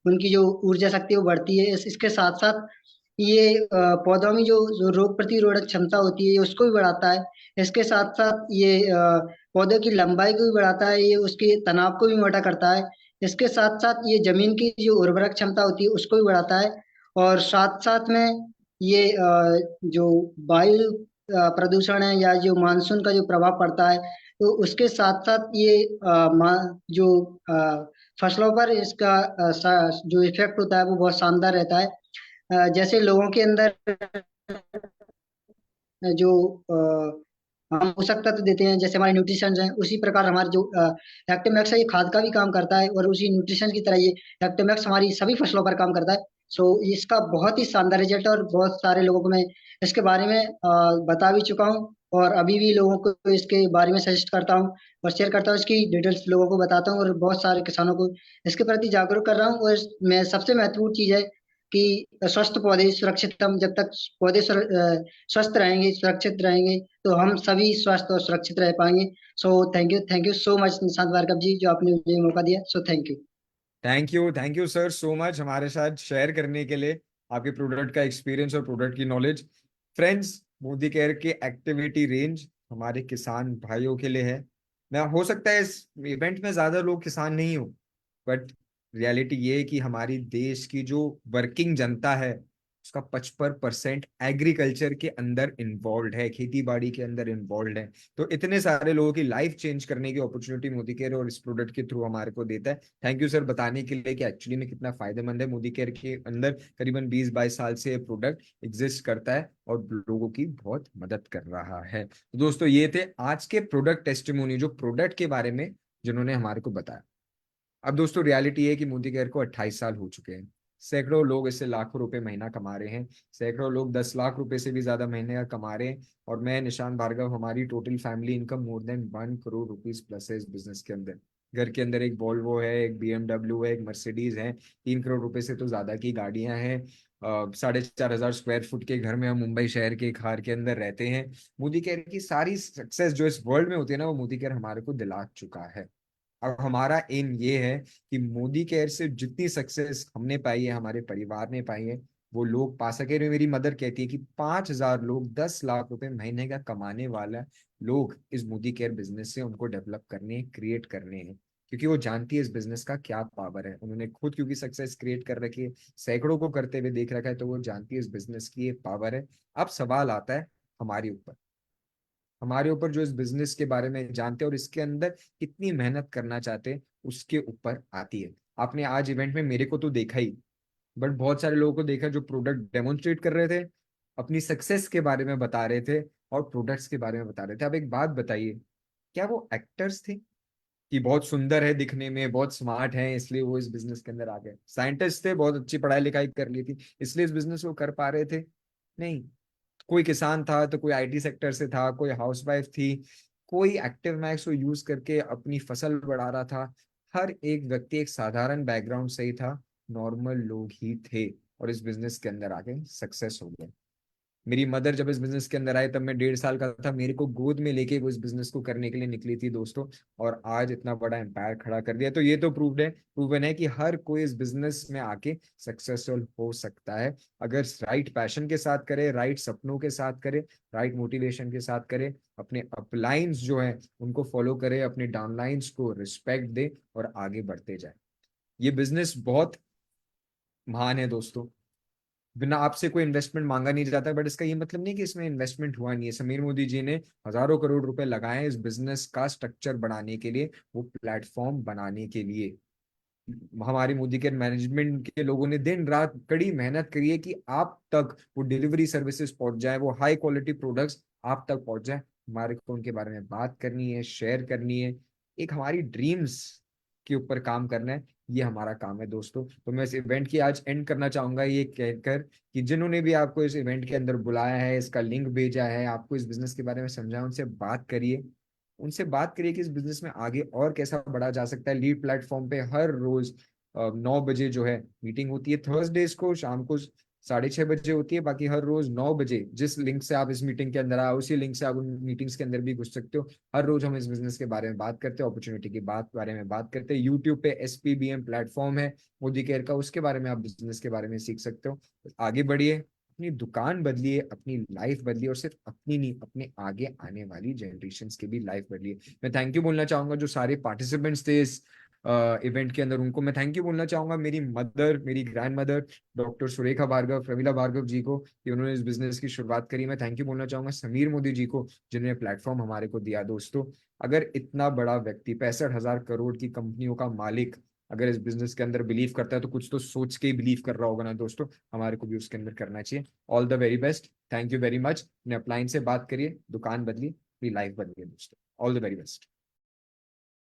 उनकी जो ऊर्जा शक्ति वो बढ़ती है। इसके साथ साथ ये पौधों में जो रोग प्रतिरोधक क्षमता होती है उसको भी बढ़ाता है। इसके साथ साथ ये पौधे की लंबाई को भी बढ़ाता है, ये उसके तनाव को भी मोटा करता है। इसके साथ साथ ये जमीन की जो उर्वरक क्षमता होती है उसको भी बढ़ाता है और साथ साथ में ये जो वायु प्रदूषण है या जो मानसून का जो प्रभाव पड़ता है तो उसके साथ साथ ये जो फसलों पर इसका जो इफेक्ट होता है वो बहुत शानदार रहता है। जैसे लोगों के अंदर जो हम पोषक तत्व देते हैं, जैसे हमारे न्यूट्रिशन हैं, उसी प्रकार हमारे जो एक्टिमैक्स है ये खाद का भी काम करता है और उसी न्यूट्रिशन की तरह ये एक्टिमैक्स हमारी सभी फसलों पर काम करता है। सो इसका बहुत ही शानदार रिजल्ट है और बहुत सारे लोगों को मैं इसके बारे में बता भी चुका हूँ। और अभी भी लोगों को इसके बारे में सजेस्ट करता हूँ और शेयर करता हूँ, इसकी डिटेल्स लोगों को बताता हूँ और बहुत सारे किसानों को इसके प्रति जागरूक कर रहा हूँ। और मैं सबसे महत्वपूर्ण चीज है कि स्वस्थ पौधे सुरक्षित, हम जब तक पौधे स्वस्थ रहेंगे, सुरक्षित रहेंगे, तो हम सभी स्वस्थ और सुरक्षित रह पाएंगे। So thank you so much Nishant Bhargava ji, जो आपने मुझे मौका दिया। So thank you sir so much हमारे साथ शेयर करने के लिए आपके प्रोडक्ट का एक्सपीरियंस और प्रोडक्ट की नॉलेज। फ्रेंड्स, मोदी केयर की एक्टिविटी रेंज हमारे किसान भाइयों के लिए है। मैं हो सकता है इस इवेंट में ज्यादा लोग किसान नहीं हो, बट रियलिटी ये है कि हमारी देश की जो वर्किंग जनता है उसका 55% एग्रीकल्चर के अंदर इन्वॉल्व है, खेती बाड़ी के अंदर इन्वॉल्व है। तो इतने सारे लोगों की लाइफ चेंज करने की अपॉर्चुनिटी मोदी केयर और इस प्रोडक्ट के थ्रू हमारे को देता है। थैंक यू सर बताने के लिए कि एक्चुअली में कितना फायदेमंद है। मोदी केयर के अंदर करीबन 20-22 साल से ये प्रोडक्ट एग्जिस्ट करता है और लोगों की बहुत मदद कर रहा है। तो दोस्तों, ये थे आज के प्रोडक्ट टेस्टिमोनी, जो प्रोडक्ट के बारे में जिन्होंने हमारे को बताया। अब दोस्तों, रियलिटी है कि मोदी केयर को 28 साल हो चुके हैं। सैकड़ों लोग इससे लाखों रुपए महीना कमा रहे हैं, सैकड़ों लोग 10 लाख रुपए से भी ज्यादा महीने का कमा रहे हैं। और मैं, निशान भार्गव, हमारी total family income more than 1 crore rupees plus है इस बिजनेस के अंदर। घर के अंदर एक वॉल्वो है, एक BMW है, एक मर्सिडीज है। 3 करोड़ रुपए से तो ज्यादा की गाड़ियां हैं। 4,500 स्क्वायर फुट के घर में हम मुंबई शहर के एक हार के अंदर रहते हैं। मोदी केयर की सारी सक्सेस जो इस वर्ल्ड में होती है ना, वो मोदी केयर हमारे को दिला चुका है। अब हमारा एम ये है कि मोदी केयर से जितनी सक्सेस हमने पाई है, हमारे परिवार ने पाई है, वो लोग पा सके। मेरी मदर कहती है कि 5,000 लोग 10 लाख रुपए महीने का कमाने वाला लोग इस मोदी केयर बिजनेस से उनको डेवलप करने, क्रिएट करने हैं, क्योंकि वो जानती है इस बिजनेस का क्या पावर है। उन्होंने खुद क्योंकि सक्सेस क्रिएट कर रखी है, सैकड़ों को करते हुए देख रखा है, तो वो जानती है इस बिजनेस की ये पावर है। अब सवाल आता है हमारे ऊपर जो इस बिजनेस के बारे में जानते हैं और इसके अंदर कितनी मेहनत करना चाहते हैं, उसके ऊपर आती है। आपने आज इवेंट में मेरे को तो देखा ही, बट बहुत सारे लोगों को देखा जो प्रोडक्ट डेमोन्स्ट्रेट कर रहे थे, अपनी सक्सेस के बारे में बता रहे थे और प्रोडक्ट्स के बारे में बता रहे थे। अब एक बात बताइए, क्या वो एक्टर्स थे कि बहुत सुंदर है दिखने में, बहुत स्मार्ट है इसलिए वो इस बिजनेस के अंदर आ गए? साइंटिस्ट थे, बहुत अच्छी पढ़ाई लिखाई कर ली थी इसलिए इस बिजनेस को कर पा रहे थे? नहीं। कोई किसान था तो कोई IT सेक्टर से था, कोई हाउसवाइफ थी, कोई एक्टिव मैक्स को यूज करके अपनी फसल बढ़ा रहा था। हर एक व्यक्ति एक साधारण बैकग्राउंड से ही था, नॉर्मल लोग ही थे और इस बिजनेस के अंदर आके सक्सेस हो गए। मेरी मदर जब इस बिजनेस के अंदर आई तब मैं 1.5 साल का था, मेरे को गोद में लेके वो इस बिजनेस को करने के लिए निकली थी दोस्तों, और आज इतना बड़ा एम्पायर खड़ा कर दिया। तो ये तो प्रूवन है कि हर कोई इस बिजनेस में आके सक्सेसफुल हो सकता है, अगर राइट पैशन के साथ करे, राइट सपनों के साथ करे, राइट मोटिवेशन के साथ करे, अपने अपलाइंस जो है उनको फॉलो करे, अपने डाउनलाइंस को रिस्पेक्ट दे और आगे बढ़ते जाए। ये बिजनेस बहुत महान है दोस्तों। बिना आपसे कोई इन्वेस्टमेंट मांगा नहीं जाता, बट इसका ये मतलब नहीं कि इसमें इन्वेस्टमेंट हुआ नहीं है। समीर मोदी जी ने हजारों करोड़ रुपए लगाए इस बिजनेस का स्ट्रक्चर बनाने के लिए, वो प्लेटफॉर्म बनाने के लिए। हमारी मोदी केयर मैनेजमेंट के लोगों ने दिन रात कड़ी मेहनत करी है कि आप तक वो डिलीवरी सर्विसेज पहुंच जाए, वो हाई क्वालिटी प्रोडक्ट्स आप तक पहुंच जाए। हमारे को उनके बारे में बात करनी है, शेयर करनी है, एक हमारी ड्रीम्स के ऊपर काम करना है। ये हमारा काम है दोस्तों। तो मैं इस इवेंट की आज एंड करना चाहूंगा ये कहकर कि जिन्होंने भी आपको इस इवेंट के अंदर बुलाया है, इसका लिंक भेजा है, आपको इस बिजनेस के बारे में समझाया, उनसे बात करिए कि इस बिजनेस में आगे और कैसा बढ़ा जा सकता है। लीड प्लेटफॉर्म पे हर रोज 9 बजे जो है मीटिंग होती है, थर्सडेज को शाम को 6:30 बजे होती है। बाकी हर रोज 9 बजे जिस लिंक से आप इस मीटिंग के अंदर आए, उसी लिंक से आप उन मीटिंग्स के अंदर भी घुस सकते हो। हर रोज हम इस बिजनेस के बारे में बात करते हैं, अपॉर्चुनिटी की बारे में बात करते हैं। यूट्यूब पे SPBM प्लेटफॉर्म है मोदी केयर का, उसके बारे में आप बिजनेस के बारे में सीख सकते हो। आगे बढ़िए, अपनी दुकान बदलिए, अपनी लाइफ बदलिए, और सिर्फ अपनी नहीं, अपने आगे आने वाली जनरेशन की भी लाइफ बदलिए। मैं थैंक यू बोलना चाहूंगा जो सारे पार्टिसिपेंट्स थे इस इवेंट के अंदर, उनको मैं थैंक यू बोलना चाहूंगा। मेरी मदर, मेरी grand mother doctor Surekha Bhargava, Pravila Bhargava ji को, कि उन्होंने इस बिजनेस की शुरुआत करी। मैं थैंक यू बोलना चाहूंगा समीर मोदी जी को, जिन्होंने प्लेटफॉर्म हमारे को दिया। दोस्तों, अगर इतना बड़ा व्यक्ति 65,000 करोड़ की कंपनियों का मालिक अगर इस बिजनेस के अंदर बिलीव करता है, तो कुछ तो सोच के ही बिलीव कर रहा होगा ना दोस्तों। हमारे को भी उसके अंदर करना चाहिए। All the very best, thank you very much. अपने अपलाइन से बात करिए, दुकान बदलिए, अपनी लाइफ बदलिए दोस्तों। All the very best.